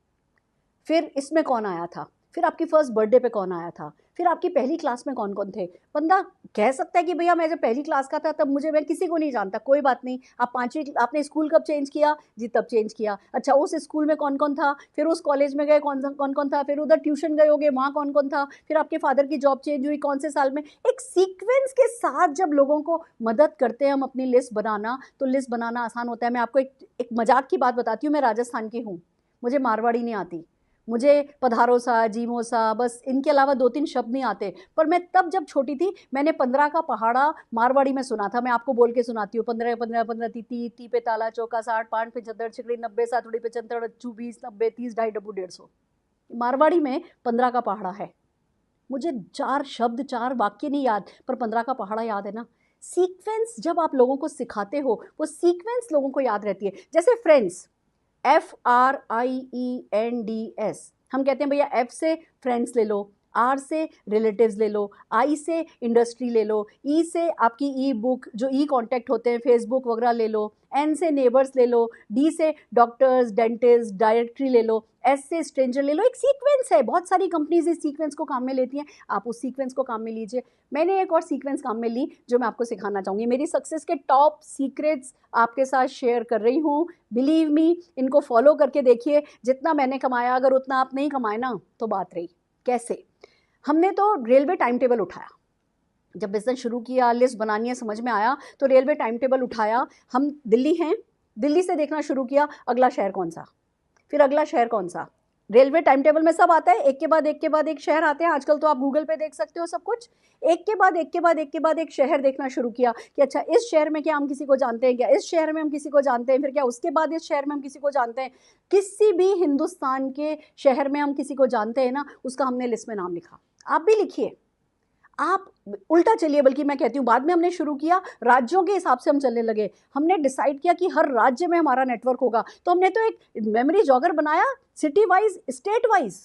फिर इसमें कौन आया था, फिर आपकी फर्स्ट बर्थडे पे कौन आया था, फिर आपकी पहली क्लास में कौन कौन थे। बंदा कह सकता है कि भैया मैं जब पहली क्लास का था तब मैं किसी को नहीं जानता, कोई बात नहीं। आप पाँचवीं, आपने स्कूल कब चेंज किया जी, तब चेंज किया। अच्छा उस स्कूल में कौन कौन था, फिर उस कॉलेज में गए कौन कौन था, फिर उधर ट्यूशन गए होगे वहाँ कौन कौन था, फिर आपके फादर की जॉब चेंज हुई कौन से साल में। एक सीक्वेंस के साथ जब लोगों को मदद करते हैं हम अपनी लिस्ट बनाना, तो लिस्ट बनाना आसान होता है। मैं आपको एक मजाक की बात बताती हूँ। मैं राजस्थान की हूँ, मुझे मारवाड़ी नहीं आती, मुझे पधारो सा, जीमो सा, बस इनके अलावा 2-3 शब्द नहीं आते। पर मैं तब जब छोटी थी मैंने 15 का पहाड़ा मारवाड़ी में सुना था। मैं आपको बोल के सुनाती हूँ। 15 15 15 ती ती पे ताला चौका 60 5 75 छिकड़ी 90 सातुड़ी पे चंतर 20 90 30 ढाई डब्बू 150। मारवाड़ी में 15 का पहाड़ा है। मुझे 4 शब्द 4 वाक्य नहीं याद, पर 15 का पहाड़ा याद है ना। सीक्वेंस जब आप लोगों को सिखाते हो, वो सीक्वेंस लोगों को याद रहती है। जैसे फ्रेंड्स, FRIENDS, हम कहते हैं भैया F से फ्रेंड्स ले लो, R से रिलेटिव्स ले लो, I से इंडस्ट्री ले लो, E से आपकी ई बुक जो ई कॉन्टैक्ट होते हैं फेसबुक वगैरह ले लो, N से नेबर्स ले लो, D से डॉक्टर्स डेंटिस्ट डायरेक्टरी ले लो, S से स्ट्रेंजर ले लो। एक सीक्वेंस है, बहुत सारी कंपनीज इस सीक्वेंस को काम में लेती हैं, आप उस सीक्वेंस को काम में लीजिए। मैंने एक और सीक्वेंस काम में ली जो मैं आपको सिखाना चाहूँगी। मेरी सक्सेस के टॉप सीक्रेट्स आपके साथ शेयर कर रही हूँ। बिलीव मी, इनको फॉलो करके देखिए। जितना मैंने कमाया अगर उतना आप नहीं कमाए ना तो बात रही। कैसे? हमने तो रेलवे टाइम टेबल उठाया, जब बिजनेस शुरू किया, लिस्ट बनानी है समझ में आया तो रेलवे टाइम टेबल उठाया। हम दिल्ली हैं, दिल्ली से देखना शुरू किया अगला शहर कौन सा, फिर अगला शहर कौन सा। रेलवे टाइम टेबल में सब आता है, एक के बाद एक के बाद एक शहर आते हैं। आजकल तो आप गूगल पे देख सकते हो सब कुछ। एक के बाद एक के बाद एक के बाद एक शहर देखना शुरू किया कि अच्छा इस शहर में क्या हम किसी को जानते हैं, क्या इस शहर में हम किसी को जानते हैं, फिर क्या उसके बाद इस शहर में हम किसी को जानते हैं। किसी भी हिंदुस्तान के शहर में हम किसी को जानते हैं ना, उसका हमने लिस्ट में नाम लिखा। आप भी लिखिए, आप उल्टा चलिए, बल्कि मैं कहती हूँ बाद में हमने शुरू किया राज्यों के हिसाब से हम चलने लगे। हमने डिसाइड किया कि हर राज्य में हमारा नेटवर्क होगा, तो हमने तो एक मेमोरी जॉगर बनाया, सिटी वाइज स्टेट वाइज।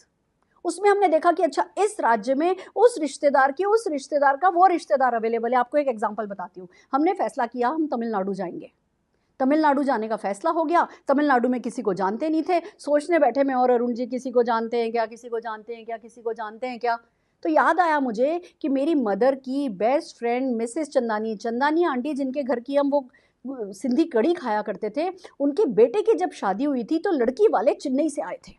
उसमें हमने देखा कि अच्छा इस राज्य में उस रिश्तेदार की उस रिश्तेदार का वो रिश्तेदार अवेलेबल है। आपको एक एग्जांपल बताती हूँ। हमने फैसला किया हम तमिलनाडु जाएंगे, तमिलनाडु जाने का फैसला हो गया। तमिलनाडु में किसी को जानते नहीं थे, सोचने बैठे मैं और अरुण जी किसी को जानते हैं क्या, किसी को जानते हैं क्या, किसी को जानते हैं क्या। तो याद आया मुझे कि मेरी मदर की best friend Mrs Chandani, Chandani aunty, जिनके घर की हम वो सिंधी कड़ी खाया करते थे, उनके बेटे की जब शादी हुई थी तो लड़की वाले चेन्नई से आए थे।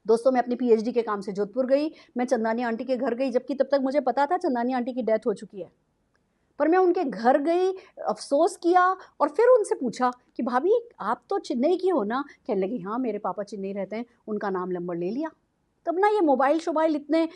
दोस्तों मैं अपनी PhD के काम से जोधपुर गई, मैं चंदानी आंटी के घर गई, जबकि तब तक मुझे पता था चंदानी आंटी की डेथ हो चुकी है। पर मैं उनके घर गई, अफसोस किया और फिर उनसे पूछा कि भाभी आप तो चेन्नई की हो ना। कहने लगी हाँ मेरे पापा चेन्नई रहते हैं। उनका नाम नंबर ले लिया। तब ना ये मोबाइल शोबाइल इतने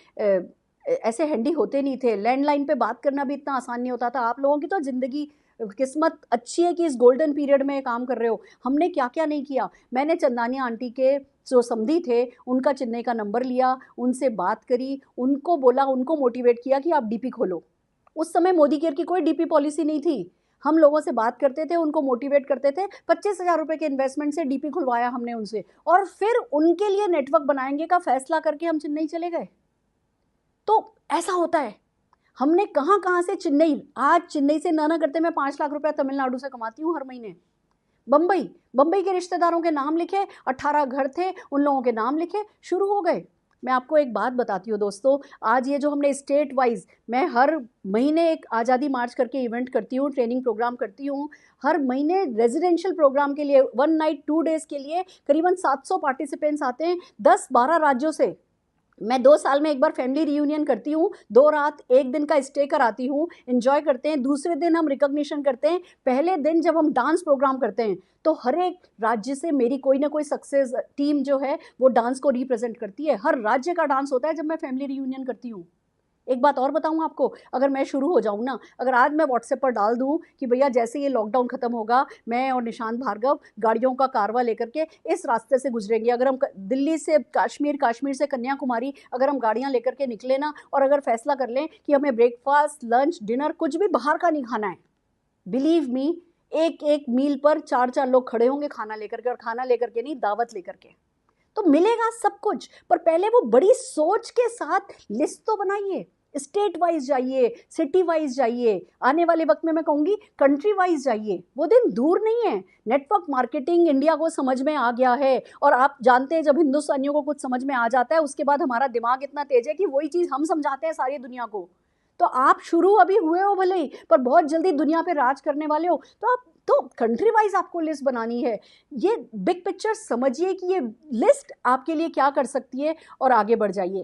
ऐसे हैंडी होते नहीं थे, लैंडलाइन पे बात करना भी इतना आसान नहीं होता था। आप लोगों की तो ज़िंदगी किस्मत अच्छी है कि इस गोल्डन पीरियड में काम कर रहे हो। हमने क्या क्या नहीं किया। मैंने चंदानी आंटी के जो समधी थे उनका चेन्नई का नंबर लिया, उनसे बात करी, उनको बोला, उनको मोटिवेट किया कि आप DP खोलो। उस समय मोदी केयर की कोई DP पॉलिसी नहीं थी। हम लोगों से बात करते थे, उनको मोटिवेट करते थे। 25,000 रुपये के इन्वेस्टमेंट से DP खुलवाया हमने उनसे, और फिर उनके लिए नेटवर्क बनाएंगे का फैसला करके हम चेन्नई चले गए। तो ऐसा होता है। हमने कहाँ कहाँ से चेन्नई, आज चेन्नई से ना करते मैं 5 लाख रुपया तमिलनाडु से कमाती हूँ हर महीने। बम्बई के रिश्तेदारों के नाम लिखे, 18 घर थे उन लोगों के नाम लिखे, शुरू हो गए। मैं आपको एक बात बताती हूँ दोस्तों, आज ये जो हमने स्टेट वाइज, मैं हर महीने एक आज़ादी मार्च करके इवेंट करती हूँ, ट्रेनिंग प्रोग्राम करती हूँ। हर महीने रेजिडेंशियल प्रोग्राम के लिए 1 नाइट 2 डेज़ के लिए करीबन 700 पार्टिसिपेंट्स आते हैं 10-12 राज्यों से। मैं 2 साल में एक बार फैमिली रियूनियन करती हूँ, 2 रात 1 दिन का स्टे कराती हूँ, एन्जॉय करते हैं, दूसरे दिन हम रिकॉग्निशन करते हैं, पहले दिन जब हम डांस प्रोग्राम करते हैं, तो हर एक राज्य से मेरी कोई ना कोई सक्सेस टीम जो है वो डांस को रिप्रेजेंट करती है। हर राज्य का डांस होता है जब मैं फैमिली रियूनियन करती हूँ। एक बात और बताऊँ आपको, अगर मैं शुरू हो जाऊँ ना, अगर आज मैं व्हाट्सएप पर डाल दूँ कि भैया जैसे ये लॉकडाउन खत्म होगा, मैं और निशांत भार्गव गाड़ियों का कारवा लेकर के इस रास्ते से गुजरेंगे। अगर हम दिल्ली से कश्मीर, कश्मीर से कन्याकुमारी अगर हम गाड़ियाँ लेकर के निकले ना, और अगर फैसला कर लें कि हमें ब्रेकफास्ट, लंच, डिनर कुछ भी बाहर का नहीं खाना है, बिलीव मी, एक एक मील पर 4-4 लोग खड़े होंगे खाना लेकर के, और खाना लेकर के नहीं, दावत लेकर के। तो मिलेगा सब कुछ, पर पहले वो बड़ी सोच के साथ लिस्ट तो बनाइए। स्टेट वाइज जाइए, सिटी वाइज जाइए, आने वाले वक्त में मैं कहूँगी कंट्री वाइज जाइए। वो दिन दूर नहीं है। नेटवर्क मार्केटिंग इंडिया को समझ में आ गया है, और आप जानते हैं जब हिंदुस्तानियों को कुछ समझ में आ जाता है, उसके बाद हमारा दिमाग इतना तेज है कि वही चीज़ हम समझाते हैं सारी दुनिया को। तो आप शुरू अभी हुए हो भले ही, पर बहुत जल्दी दुनिया पे राज करने वाले हो, तो आप तो कंट्री वाइज आपको लिस्ट बनानी है। ये बिग पिक्चर समझिए कि ये लिस्ट आपके लिए क्या कर सकती है, और आगे बढ़ जाइए।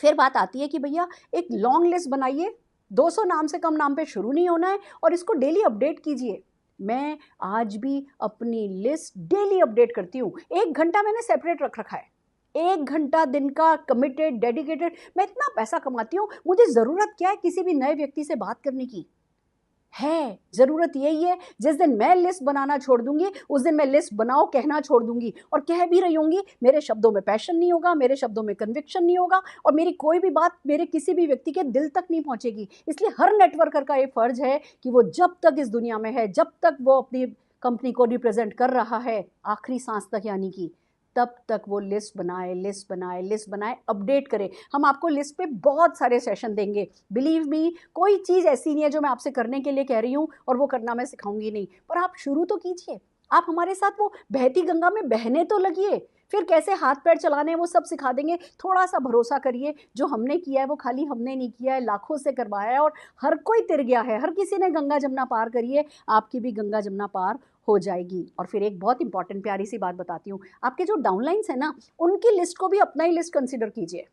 फिर बात आती है कि भैया एक लॉन्ग लिस्ट बनाइए, 200 नाम से कम नाम पे शुरू नहीं होना है, और इसको डेली अपडेट कीजिए। मैं आज भी अपनी लिस्ट डेली अपडेट करती हूँ। 1 घंटा मैंने सेपरेट रख रखा है, 1 घंटा दिन का कमिटेड, डेडिकेटेड। मैं इतना पैसा कमाती हूँ, मुझे ज़रूरत क्या है किसी भी नए व्यक्ति से बात करने की? है ज़रूरत यही है, जिस दिन मैं लिस्ट बनाना छोड़ दूंगी, उस दिन मैं लिस्ट बनाओ कहना छोड़ दूंगी, और कह भी रही होंगी, मेरे शब्दों में पैशन नहीं होगा, मेरे शब्दों में कन्विक्शन नहीं होगा, और मेरी कोई भी बात मेरे किसी भी व्यक्ति के दिल तक नहीं पहुंचेगी। इसलिए हर नेटवर्कर का ये फर्ज है कि वो जब तक इस दुनिया में है, जब तक वो अपनी कंपनी को रिप्रेजेंट कर रहा है, आखिरी सांस तक यानी कि, तब तक वो लिस्ट बनाए, लिस्ट बनाए, लिस्ट बनाए, अपडेट करें। हम आपको लिस्ट पे बहुत सारे सेशन देंगे, बिलीव मी। कोई चीज़ ऐसी नहीं है जो मैं आपसे करने के लिए कह रही हूँ और वो करना मैं सिखाऊंगी नहीं, पर आप शुरू तो कीजिए। आप हमारे साथ वो बहती गंगा में बहने तो लगिए, फिर कैसे हाथ पैर चलाने हैं वो सब सिखा देंगे। थोड़ा सा भरोसा करिए, जो हमने किया है वो खाली हमने नहीं किया है, लाखों से करवाया है, और हर कोई तिर गया है, हर किसी ने गंगा जमुना पार करिए, आपकी भी गंगा जमुना पार हो जाएगी। और फिर एक बहुत इंपॉर्टेंट प्यारी सी बात बताती हूँ, आपके जो डाउनलाइंस है ना, उनकी लिस्ट को भी अपना ही लिस्ट कंसिडर कीजिए।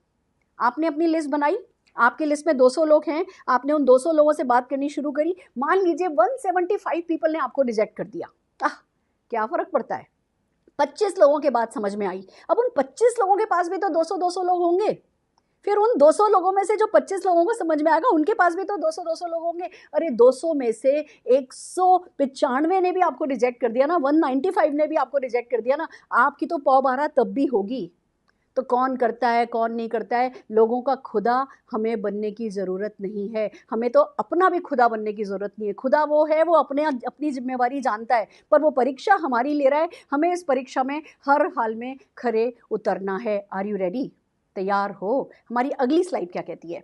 आपने अपनी लिस्ट बनाई, आपकी लिस्ट में 200 लोग हैं, आपने उन 200 लोगों से बात करनी शुरू करी, मान लीजिए 175 पीपल ने आपको रिजेक्ट कर दिया। क्या फ़र्क पड़ता है? 25 लोगों के बाद समझ में आई, अब उन 25 लोगों के पास भी तो 200-200 लोग होंगे। फिर उन 200 लोगों में से जो 25 लोगों को समझ में आएगा, उनके पास भी तो 200-200 लोग होंगे। अरे 200 में से 195 ने भी आपको रिजेक्ट कर दिया ना, 195 ने भी आपको रिजेक्ट कर दिया ना, आपकी तो पौबारा तब भी होगी। तो कौन करता है कौन नहीं करता है, लोगों का खुदा हमें बनने की ज़रूरत नहीं है, हमें तो अपना भी खुदा बनने की ज़रूरत नहीं है। खुदा वो है, वो अपनी जिम्मेवारी जानता है, पर वो परीक्षा हमारी ले रहा है, हमें इस परीक्षा में हर हाल में खरे उतरना है। Are you ready? तैयार हो? हमारी अगली स्लाइड क्या कहती है?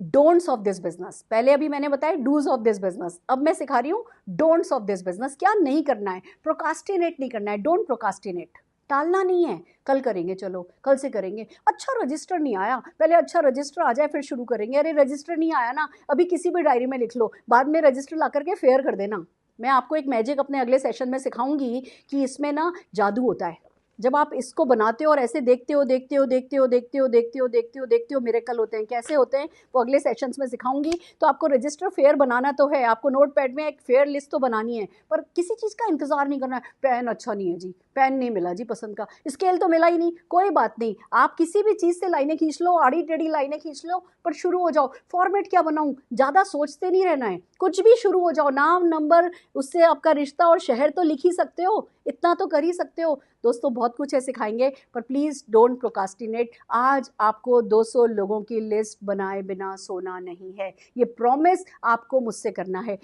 Don'ts of this business. पहले अभी मैंने बताया डूज ऑफ दिस बिजनेस, अब मैं सिखा रही हूँ डोंट्स ऑफ दिस बिजनेस। क्या नहीं करना है? प्रोकास्टिनेट नहीं करना है, डोंट प्रोकास्टिनेट, टालना नहीं है। कल करेंगे, चलो कल से करेंगे। अच्छा रजिस्टर नहीं आया, पहले अच्छा रजिस्टर आ जाए फिर शुरू करेंगे। अरे रजिस्टर नहीं आया ना, अभी किसी भी डायरी में लिख लो, बाद में रजिस्टर ला करके फेयर कर देना। मैं आपको एक मैजिक अपने अगले सेशन में सिखाऊंगी कि इसमें ना जादू होता है। जब आप इसको बनाते हो और ऐसे देखते हो देखते हो देखते हो देखते हो देखते हो देखते हो देखते हो मिरेकल होते हैं। कैसे होते हैं वो अगले सेशंस में सिखाऊंगी। तो आपको रजिस्टर फेयर बनाना तो है, आपको नोट पैड में एक फेयर लिस्ट तो बनानी है, पर किसी चीज़ का इंतजार नहीं करना है। पेन अच्छा नहीं है जी, पेन नहीं मिला जी पसंद का, स्केल तो मिला ही नहीं, कोई बात नहीं, आप किसी भी चीज़ से लाइनें खींच लो, आड़ी टेढ़ी लाइनें खींच लो, पर शुरू हो जाओ। फॉर्मेट क्या बनाऊँ, ज़्यादा सोचते नहीं रहना है, कुछ भी शुरू हो जाओ। नाम, नंबर, उससे आपका रिश्ता और शहर तो लिख ही सकते हो, इतना तो कर ही सकते हो। दोस्तों बहुत कुछ है सिखाएंगे, पर प्लीज़ डोंट प्रोकास्टिनेट। आज आपको 200 लोगों की लिस्ट बनाए बिना सोना नहीं है, ये प्रॉमिस आपको मुझसे करना है।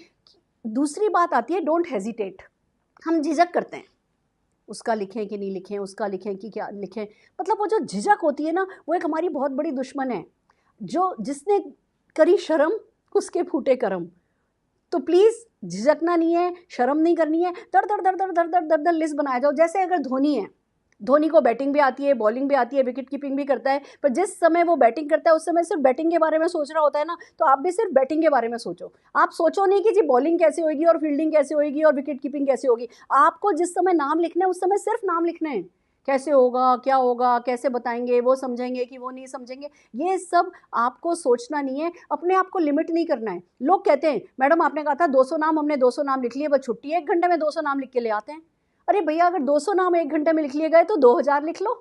दूसरी बात आती है डोंट हेजिटेट। हम झिझक करते हैं, उसका लिखें कि नहीं लिखें, उसका लिखें कि क्या लिखें। मतलब वो जो झिझक होती है ना, वो एक हमारी बहुत बड़ी दुश्मन है। जो जिसने करी शर्म उसके फूटे करम। तो प्लीज़ झिझकना नहीं है, शर्म नहीं करनी है, दर दर दर दर दर दर दर दर लिस्ट बनाया जाओ। जैसे अगर धोनी है, धोनी को बैटिंग भी आती है, बॉलिंग भी आती है, विकेट कीपिंग भी करता है, पर जिस समय वो बैटिंग करता है उस समय सिर्फ बैटिंग के बारे में सोच रहा होता है ना, तो आप भी सिर्फ बैटिंग के बारे में सोचो। आप सोचो नहीं कि जी बॉलिंग कैसे होगी और फील्डिंग कैसे होगी और विकेट कीपिंग कैसे होगी। आपको जिस समय नाम लिखना है उस समय सिर्फ नाम लिखना है। कैसे होगा, क्या होगा, कैसे बताएंगे, वो समझेंगे कि वो नहीं समझेंगे, ये सब आपको सोचना नहीं है, अपने आप को लिमिट नहीं करना है। लोग कहते हैं मैडम आपने कहा था 200 नाम, हमने 200 नाम लिख लिए, बस छुट्टी है, 1 घंटे में 200 नाम लिख के ले आते हैं। अरे भैया अगर 200 नाम 1 घंटे में लिख लिए गए तो 2000 लिख लो।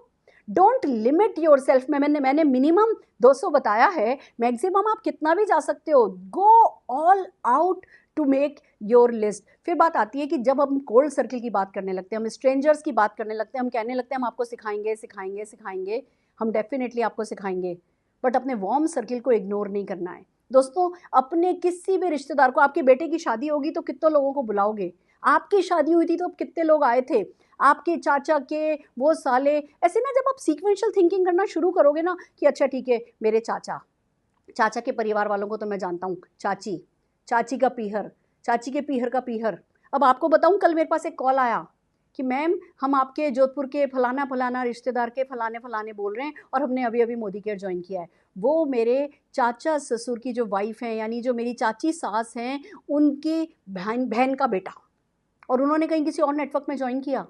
Don't limit yourself. मैंने मिनिमम 200 बताया है, मैक्सिमम आप कितना भी जा सकते हो। Go all out to make your list. फिर बात आती है कि जब हम कोल्ड सर्किल की बात करने लगते हैं, हम स्ट्रेंजर्स की बात करने लगते हैं, हम कहने लगते हैं हम आपको सिखाएंगे सिखाएंगे सिखाएंगे, हम डेफिनेटली आपको सिखाएंगे, बट अपने वार्म सर्किल को इग्नोर नहीं करना है। दोस्तों अपने किसी भी रिश्तेदार को, आपके बेटे की शादी होगी तो कितने लोगों को बुलाओगे, आपकी शादी हुई थी तो कितने लोग आए थे, आपके चाचा के वो साले, ऐसे ना जब आप सीक्वेंशियल थिंकिंग करना शुरू करोगे ना कि अच्छा ठीक है मेरे चाचा के परिवार वालों को तो मैं जानता हूँ, चाची का पीहर, चाची के पीहर का पीहर। अब आपको बताऊँ, कल मेरे पास एक कॉल आया कि मैम हम आपके जोधपुर के फलाना फलाना रिश्तेदार के फलाने फलाने बोल रहे हैं और हमने अभी अभी मोदी केयर ज्वाइन किया है। वो मेरे चाचा ससुर की जो वाइफ है, यानी जो मेरी चाची सास हैं, उनकी बहन का बेटा, और उन्होंने कहीं किसी और नेटवर्क में ज्वाइन किया।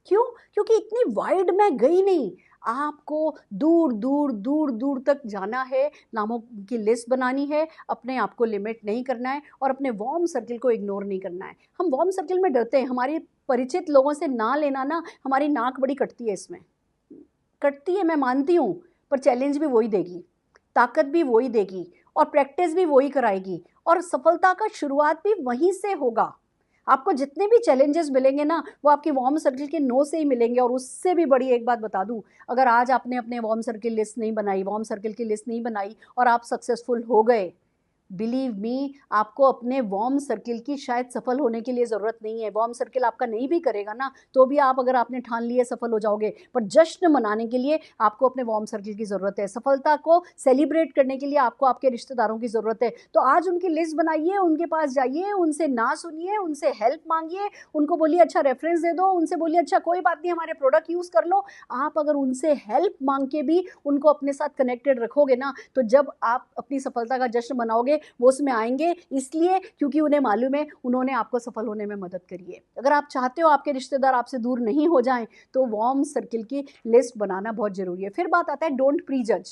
क्यों? क्योंकि इतनी वाइड मैं गई नहीं। आपको दूर दूर दूर दूर तक जाना है, नामों की लिस्ट बनानी है, अपने आप को लिमिट नहीं करना है और अपने वार्म सर्किल को इग्नोर नहीं करना है। हम वार्म सर्किल में डरते हैं, हमारे परिचित लोगों से ना लेना ना, हमारी नाक बड़ी कटती है, इसमें कटती है मैं मानती हूँ, पर चैलेंज भी वही देगी, ताकत भी वही देगी और प्रैक्टिस भी वही कराएगी और सफलता का शुरुआत भी वहीं से होगा। आपको जितने भी चैलेंजेस मिलेंगे ना, वो आपकी वार्म सर्किल के नो से ही मिलेंगे। और उससे भी बड़ी एक बात बता दूं, अगर आज आपने अपने वार्म सर्किल लिस्ट नहीं बनाई, वार्म सर्किल की लिस्ट नहीं बनाई और आप सक्सेसफुल हो गए, बिलीव मी, आपको अपने वार्म सर्किल की शायद सफल होने के लिए ज़रूरत नहीं है। वार्म सर्किल आपका नहीं भी करेगा ना तो भी आप, अगर आपने ठान लिए, सफल हो जाओगे। पर जश्न मनाने के लिए आपको अपने वार्म सर्किल की ज़रूरत है, सफलता को सेलिब्रेट करने के लिए आपको आपके रिश्तेदारों की ज़रूरत है। तो आज उनकी लिस्ट बनाइए, उनके पास जाइए, उनसे ना सुनिए, उनसे हेल्प मांगिए, उनको बोलिए अच्छा रेफरेंस दे दो, उनसे बोलिए अच्छा कोई बात नहीं हमारे प्रोडक्ट यूज़ कर लो। आप अगर उनसे हेल्प मांग के भी उनको अपने साथ कनेक्टेड रखोगे ना, तो जब आप अपनी सफलता का जश्न मनाओगे वो उसमें आएंगे, इसलिए क्योंकि उन्हें मालूम है उन्होंने आपको सफल होने में मदद करी है। अगर आप चाहते हो आपके रिश्तेदार आपसे दूर नहीं हो जाएं तो वार्म सर्किल की लिस्ट बनाना बहुत ज़रूरी है। फिर बात आता है डोंट प्री जज।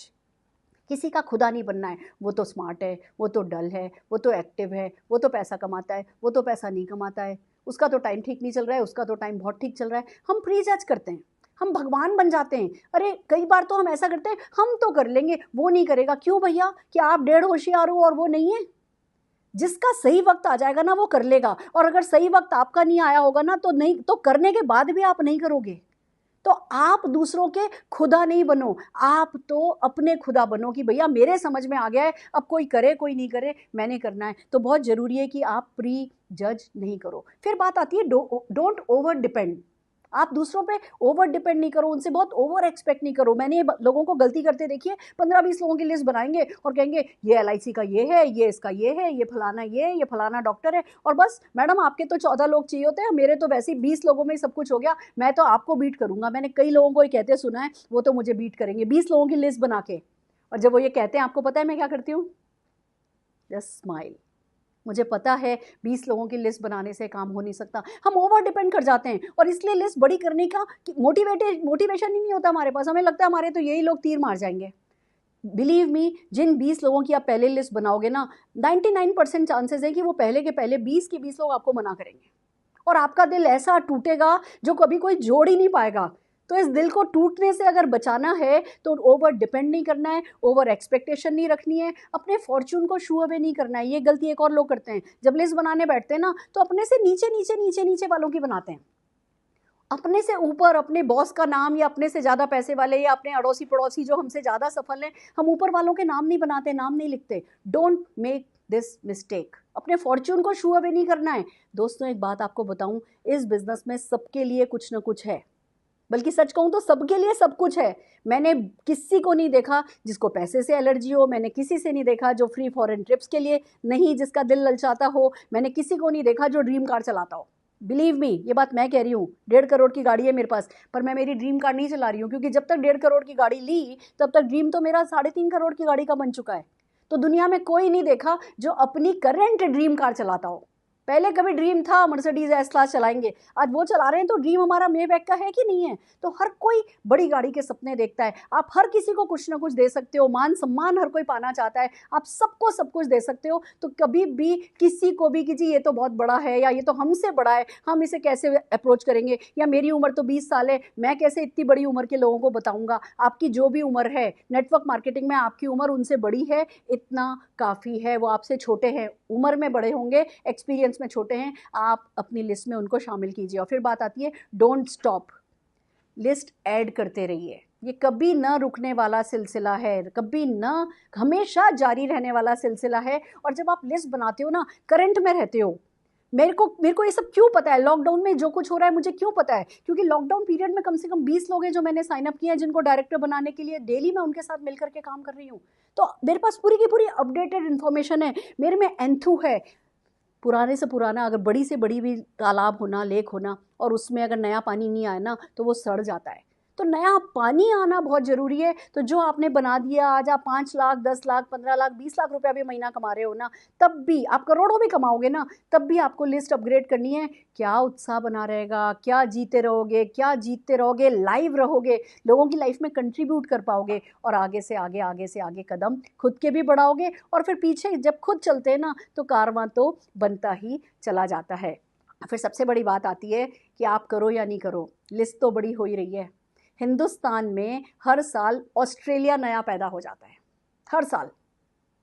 किसी का खुदा नहीं बनना है, वो तो स्मार्ट है, वो तो डल है, वो तो एक्टिव है, वो तो पैसा कमाता है, वो तो पैसा नहीं कमाता है, उसका तो टाइम ठीक नहीं चल रहा है, उसका तो टाइम बहुत ठीक चल रहा है। हम प्री जज करते हैं, हम भगवान बन जाते हैं। अरे कई बार तो हम ऐसा करते हैं, हम तो कर लेंगे, वो नहीं करेगा। क्यों भैया? कि आप 1.5 होशियार हो और वो नहीं है? जिसका सही वक्त आ जाएगा ना वो कर लेगा, और अगर सही वक्त आपका नहीं आया होगा ना तो नहीं, तो करने के बाद भी आप नहीं करोगे। तो आप दूसरों के खुदा नहीं बनो, आप तो अपने खुदा बनो कि भैया मेरे समझ में आ गया है, अब कोई करे कोई नहीं करे, मैंने करना है। तो बहुत ज़रूरी है कि आप प्री जज नहीं करो। फिर बात आती है डोंट ओवर डिपेंड। आप दूसरों पे ओवर डिपेंड नहीं करो, उनसे बहुत ओवर एक्सपेक्ट नहीं करो। मैंने लोगों को गलती करते देखिए, 15-20 लोगों की लिस्ट बनाएंगे और कहेंगे ये LIC का ये है, ये इसका ये है, ये फलाना डॉक्टर है, और बस मैडम आपके तो 14 लोग चाहिए होते हैं, मेरे तो वैसे ही 20 लोगों में ही सब कुछ हो गया, मैं तो आपको बीट करूंगा। मैंने कई लोगों को ये कहते सुना है, वो तो मुझे बीट करेंगे 20 लोगों की लिस्ट बना के। और जब वो ये कहते हैं, आपको पता है मैं क्या करती हूँ? Just smile. मुझे पता है 20 लोगों की लिस्ट बनाने से काम हो नहीं सकता। हम ओवर डिपेंड कर जाते हैं और इसलिए लिस्ट बड़ी करने का मोटिवेशन ही नहीं होता हमारे पास। हमें लगता है हमारे तो यही लोग तीर मार जाएंगे। बिलीव मी, जिन 20 लोगों की आप पहले लिस्ट बनाओगे ना, 99% चांसेस है कि वो पहले के पहले 20 के 20 लोग आपको मना करेंगे और आपका दिल ऐसा टूटेगा जो कभी कोई जोड़ ही नहीं पाएगा। तो इस दिल को टूटने से अगर बचाना है तो ओवर डिपेंड नहीं करना है, ओवर एक्सपेक्टेशन नहीं रखनी है, अपने फॉर्चून को शू अवे नहीं करना है। ये गलती एक और लोग करते हैं, जब लिस्ट बनाने बैठते हैं ना तो अपने से नीचे नीचे नीचे नीचे वालों की बनाते हैं, अपने से ऊपर अपने बॉस का नाम या अपने से ज़्यादा पैसे वाले या अपने अड़ोसी पड़ोसी जो हमसे ज़्यादा सफल हैं, हम ऊपर वालों के नाम नहीं बनाते, नाम नहीं लिखते। Don't make this mistake. अपने फॉर्च्यून को शू अवे नहीं करना है। दोस्तों एक बात आपको बताऊं, इस बिजनेस में सबके लिए कुछ ना कुछ है, बल्कि सच कहूं तो सबके लिए सब कुछ है। मैंने किसी को नहीं देखा जिसको पैसे से एलर्जी हो, मैंने किसी से नहीं देखा जो फ्री फॉरेन ट्रिप्स के लिए नहीं, जिसका दिल ललचाता हो, मैंने किसी को नहीं देखा जो ड्रीम कार चलाता हो। बिलीव मी, ये बात मैं कह रही हूँ। 1.5 करोड़ की गाड़ी है मेरे पास, पर मैं मेरी ड्रीम कार नहीं चला रही हूँ, क्योंकि जब तक 1.5 करोड़ की गाड़ी ली तब तक ड्रीम तो मेरा 3.5 करोड़ की गाड़ी का बन चुका है। तो दुनिया में कोई नहीं देखा जो अपनी करंट ड्रीम कार चलाता हो। पहले कभी ड्रीम था मर्सिडीज एस क्लास चलाएंगे, आज वो चला रहे हैं, तो ड्रीम हमारा मेबैक का है कि नहीं है? तो हर कोई बड़ी गाड़ी के सपने देखता है। आप हर किसी को कुछ ना कुछ दे सकते हो, मान सम्मान हर कोई पाना चाहता है, आप सबको सब कुछ दे सकते हो। तो कभी भी किसी को भी कि जी ये तो बहुत बड़ा है, या ये तो हमसे बड़ा है, हम इसे कैसे अप्रोच करेंगे, या मेरी उम्र तो 20 साल है, मैं कैसे इतनी बड़ी उम्र के लोगों को बताऊंगा। आपकी जो भी उम्र है नेटवर्क मार्केटिंग में, आपकी उम्र उनसे बड़ी है, इतना काफ़ी है। वो आपसे छोटे हैं, उम्र में बड़े होंगे, एक्सपीरियंस में छोटे हैं, आप अपनी लिस्ट में उनको शामिल कीजिए। और फिर बात आती है डोंट स्टॉप, लिस्ट ऐड करते रहिए। ये कभी ना रुकने वाला सिलसिला है, कभी ना, हमेशा जारी रहने वाला सिलसिला है। और जब आप लिस्ट बनाते हो ना, करंट में रहते हो। मेरे को ये सब क्यों पता है, लॉकडाउन में जो कुछ हो रहा है मुझे क्यों पता है? क्योंकि लॉकडाउन पीरियड में कम से कम 20 लोग हैं जो मैंने साइन अप किए हैं, जिनको डायरेक्टर बनाने के लिए डेली मैं उनके साथ मिलकर के काम कर रही हूँ। तो मेरे पास पूरी की पूरी अपडेटेड इन्फॉर्मेशन है, मेरे में एंथू है। पुराने से पुराना, अगर बड़ी से बड़ी भी तालाब होना, लेक होना, और उसमें अगर नया पानी नहीं आए ना तो वो सड़ जाता है। तो नया पानी आना बहुत ज़रूरी है। तो जो आपने बना दिया, आज आप 5 लाख, 10 लाख, 15 लाख, 20 लाख रुपया भी महीना कमा रहे हो ना, तब भी आप करोड़ों भी कमाओगे ना, तब भी आपको लिस्ट अपग्रेड करनी है। क्या उत्साह बना रहेगा, क्या जीते रहोगे, क्या जीतते रहोगे, लाइव रहोगे, लोगों की लाइफ में कंट्रीब्यूट कर पाओगे, और आगे से आगे, आगे से आगे कदम खुद के भी बढ़ाओगे। और फिर पीछे जब खुद चलते हैं ना, तो कारवां तो बनता ही चला जाता है। फिर सबसे बड़ी बात आती है कि आप करो या नहीं करो, लिस्ट तो बड़ी हो ही रही है। हिंदुस्तान में हर साल ऑस्ट्रेलिया नया पैदा हो जाता है, हर साल।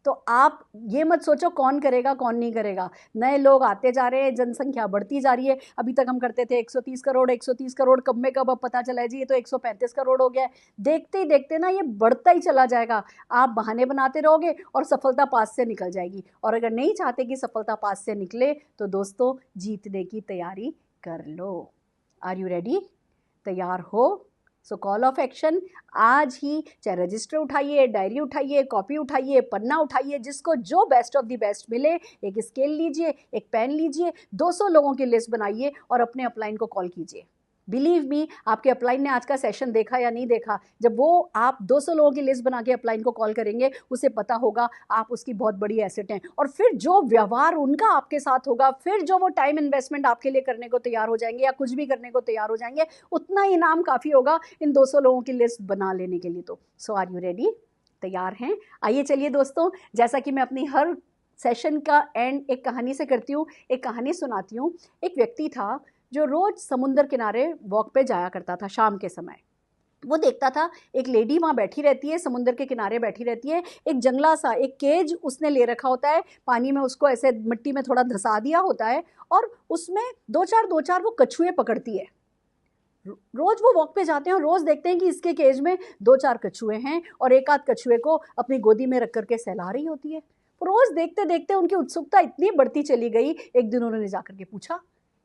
तो आप ये मत सोचो कौन करेगा कौन नहीं करेगा, नए लोग आते जा रहे हैं, जनसंख्या बढ़ती जा रही है। अभी तक हम करते थे 130 करोड़, 130 करोड़, कब में कब अब पता चला है जी ये तो 135 करोड़ हो गया है। देखते ही देखते ना ये बढ़ता ही चला जाएगा। आप बहाने बनाते रहोगे और सफलता पास से निकल जाएगी। और अगर नहीं चाहते कि सफलता पास से निकले, तो दोस्तों जीतने की तैयारी कर लो। Are you ready? तैयार हो? सो कॉल ऑफ एक्शन आज ही, चाहे रजिस्टर उठाइए, डायरी उठाइए, कॉपी उठाइए, पन्ना उठाइए, जिसको जो बेस्ट ऑफ द बेस्ट मिले, एक स्केल लीजिए, एक पेन लीजिए, 200 लोगों की लिस्ट बनाइए और अपने अपलाइन को कॉल कीजिए। बिलीव मी, आपके अपलाइन ने आज का सेशन देखा या नहीं देखा, जब वो आप 200 लोगों की लिस्ट बना के अपलाइन को कॉल करेंगे, उसे पता होगा आप उसकी बहुत बड़ी एसेट हैं। और फिर जो व्यवहार उनका आपके साथ होगा, फिर जो वो टाइम इन्वेस्टमेंट आपके लिए करने को तैयार हो जाएंगे या कुछ भी करने को तैयार हो जाएंगे, उतना इनाम काफ़ी होगा इन 200 लोगों की लिस्ट बना लेने के लिए। तो सो आर यू रेडी? तैयार हैं? आइए चलिए दोस्तों, जैसा कि मैं अपनी हर सेशन का एंड एक कहानी से करती हूँ, एक कहानी सुनाती हूँ। एक व्यक्ति था जो रोज़ समुंदर किनारे वॉक पे जाया करता था शाम के समय। वो देखता था एक लेडी वहाँ बैठी रहती है, समुंदर के किनारे बैठी रहती है, एक जंगला सा एक केज उसने ले रखा होता है, पानी में उसको ऐसे मिट्टी में थोड़ा धंसा दिया होता है, और उसमें दो चार वो कछुए पकड़ती है। रोज़ वो वॉक पे जाते हैं और रोज़ देखते हैं कि इसके केज में 2-4 कछुए हैं, और एक आध कछुए को अपनी गोदी में रख करके सहला रही होती है। रोज़ देखते देखते उनकी उत्सुकता इतनी बढ़ती चली गई, एक दिन उन्होंने जाकर के पूछा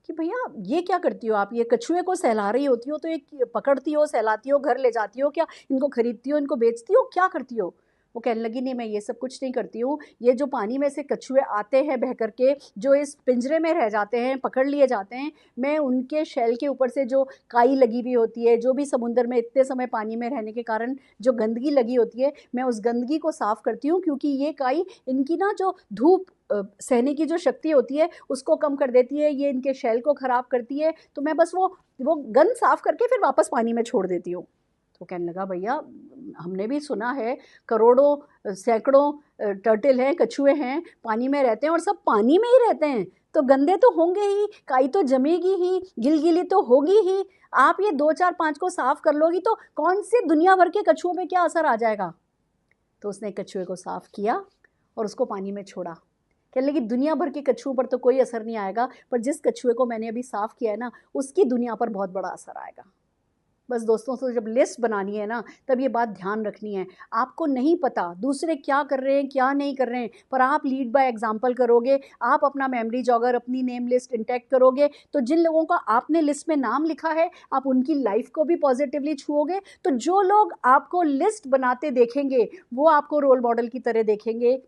कि भैया ये क्या करती हो आप, ये कछुए को सहला रही होती हो, तो ये पकड़ती हो, सहलाती हो, घर ले जाती हो क्या, इनको खरीदती हो, इनको बेचती हो, क्या करती हो? वो कहने लगी नहीं, मैं ये सब कुछ नहीं करती हूँ, ये जो पानी में से कछुए आते हैं बह करके, जो इस पिंजरे में रह जाते हैं, पकड़ लिए जाते हैं, मैं उनके शेल के ऊपर से जो काई लगी हुई होती है, जो भी समुद्र में इतने समय पानी में रहने के कारण जो गंदगी लगी होती है, मैं उस गंदगी को साफ़ करती हूँ, क्योंकि ये काई इनकी ना जो धूप सहने की जो शक्ति होती है उसको कम कर देती है, ये इनके शेल को ख़राब करती है, तो मैं बस वो गंद साफ़ करके फिर वापस पानी में छोड़ देती हूँ। तो कहने लगा भैया हमने भी सुना है करोड़ों सैकड़ों टर्टल हैं, कछुए हैं, पानी में रहते हैं और सब पानी में ही रहते हैं, तो गंदे तो होंगे ही, काई तो जमेगी ही, गिलगिली तो होगी ही, आप ये 2-4-5 को साफ़ कर लोगी तो कौन से दुनिया भर के कछुओं पे क्या असर आ जाएगा? तो उसने कछुए को साफ़ किया और उसको पानी में छोड़ा। कहने लगी दुनिया भर के कछुओं पर तो कोई असर नहीं आएगा, पर जिस कछुए को मैंने अभी साफ़ किया है ना, उसकी दुनिया पर बहुत बड़ा असर आएगा। बस दोस्तों, से जब लिस्ट बनानी है ना, तब ये बात ध्यान रखनी है, आपको नहीं पता दूसरे क्या कर रहे हैं क्या नहीं कर रहे हैं, पर आप लीड बाय एग्जांपल करोगे, आप अपना मेमोरी जॉगर, अपनी नेम लिस्ट इंटैक्ट करोगे, तो जिन लोगों का आपने लिस्ट में नाम लिखा है, आप उनकी लाइफ को भी पॉजिटिवली छुओगे। तो जो लोग आपको लिस्ट बनाते देखेंगे, वो आपको रोल मॉडल की तरह देखेंगे,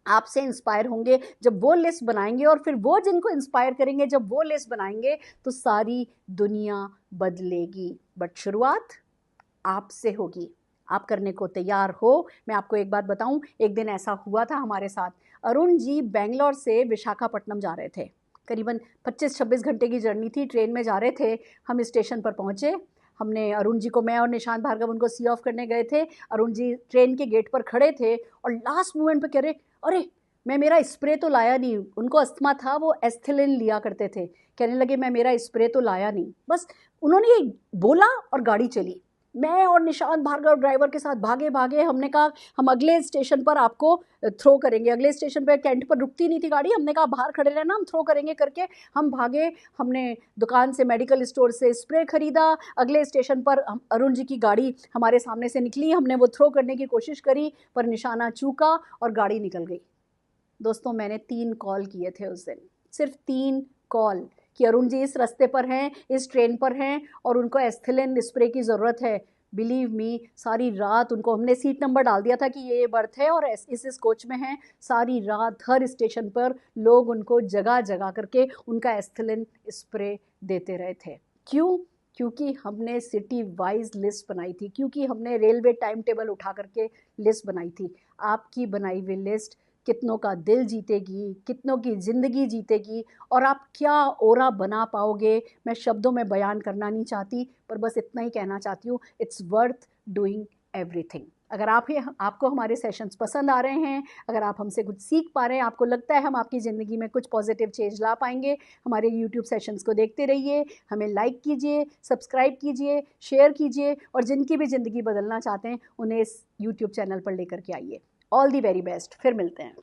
आपसे इंस्पायर होंगे जब वो लिस्ट बनाएंगे, और फिर वो जिनको इंस्पायर करेंगे जब वो लिस्ट बनाएंगे, तो सारी दुनिया बदलेगी। बट शुरुआत आपसे होगी। आप करने को तैयार हो? मैं आपको एक बात बताऊं, एक दिन ऐसा हुआ था हमारे साथ। अरुण जी बेंगलोर से विशाखापट्टनम जा रहे थे, करीबन 25-26 घंटे की जर्नी थी, ट्रेन में जा रहे थे। हम स्टेशन पर पहुँचे, हमने अरुण जी को, मैं और निशांत भार्गव उनको सी ऑफ करने गए थे। अरुण जी ट्रेन के गेट पर खड़े थे और लास्ट मोमेंट पे कह रहे, अरे मैं मेरा स्प्रे तो लाया नहीं। उनको अस्थमा था, वो एस्थेलिन लिया करते थे। कहने लगे मैं मेरा स्प्रे तो लाया नहीं। बस उन्होंने ये बोला और गाड़ी चली। मैं और निशांत भार्गव ड्राइवर के साथ भागे भागे, हमने कहा हम अगले स्टेशन पर आपको थ्रो करेंगे। अगले स्टेशन पर कैंट पर रुकती नहीं थी गाड़ी, हमने कहा बाहर खड़े रहना, हम थ्रो करेंगे करके हम भागे। हमने दुकान से, मेडिकल स्टोर से स्प्रे खरीदा। अगले स्टेशन पर अरुण जी की गाड़ी हमारे सामने से निकली, हमने वो थ्रो करने की कोशिश करी पर निशाना चूका और गाड़ी निकल गई। दोस्तों मैंने 3 कॉल किए थे उस दिन, सिर्फ 3 कॉल कि अरुण जी इस रास्ते पर हैं, इस ट्रेन पर हैं और उनको एस्थेलिन स्प्रे की ज़रूरत है। बिलीव मी, सारी रात उनको हमने सीट नंबर डाल दिया था कि ये बर्थ है और इस कोच में हैं। सारी रात हर स्टेशन पर लोग उनको जगह जगह करके उनका एस्थेलिन स्प्रे देते रहे थे। क्यों? क्योंकि हमने सिटी वाइज लिस्ट बनाई थी, क्योंकि हमने रेलवे टाइम टेबल उठा करके लिस्ट बनाई थी। आपकी बनाई हुई लिस्ट कितनों का दिल जीतेगी, कितनों की ज़िंदगी जीतेगी और आप क्या ओरा बना पाओगे, मैं शब्दों में बयान करना नहीं चाहती, पर बस इतना ही कहना चाहती हूँ, इट्स वर्थ डूइंग एवरीथिंग। अगर आपको हमारे सेशंस पसंद आ रहे हैं, अगर आप हमसे कुछ सीख पा रहे हैं, आपको लगता है हम आपकी ज़िंदगी में कुछ पॉजिटिव चेंज ला पाएंगे, हमारे यूट्यूब सेशंस को देखते रहिए, हमें लाइक कीजिए, सब्सक्राइब कीजिए, शेयर कीजिए और जिनकी भी ज़िंदगी बदलना चाहते हैं उन्हें इस यूट्यूब चैनल पर लेकर के आइए। ऑल दी वेरी बेस्ट, फिर मिलते हैं।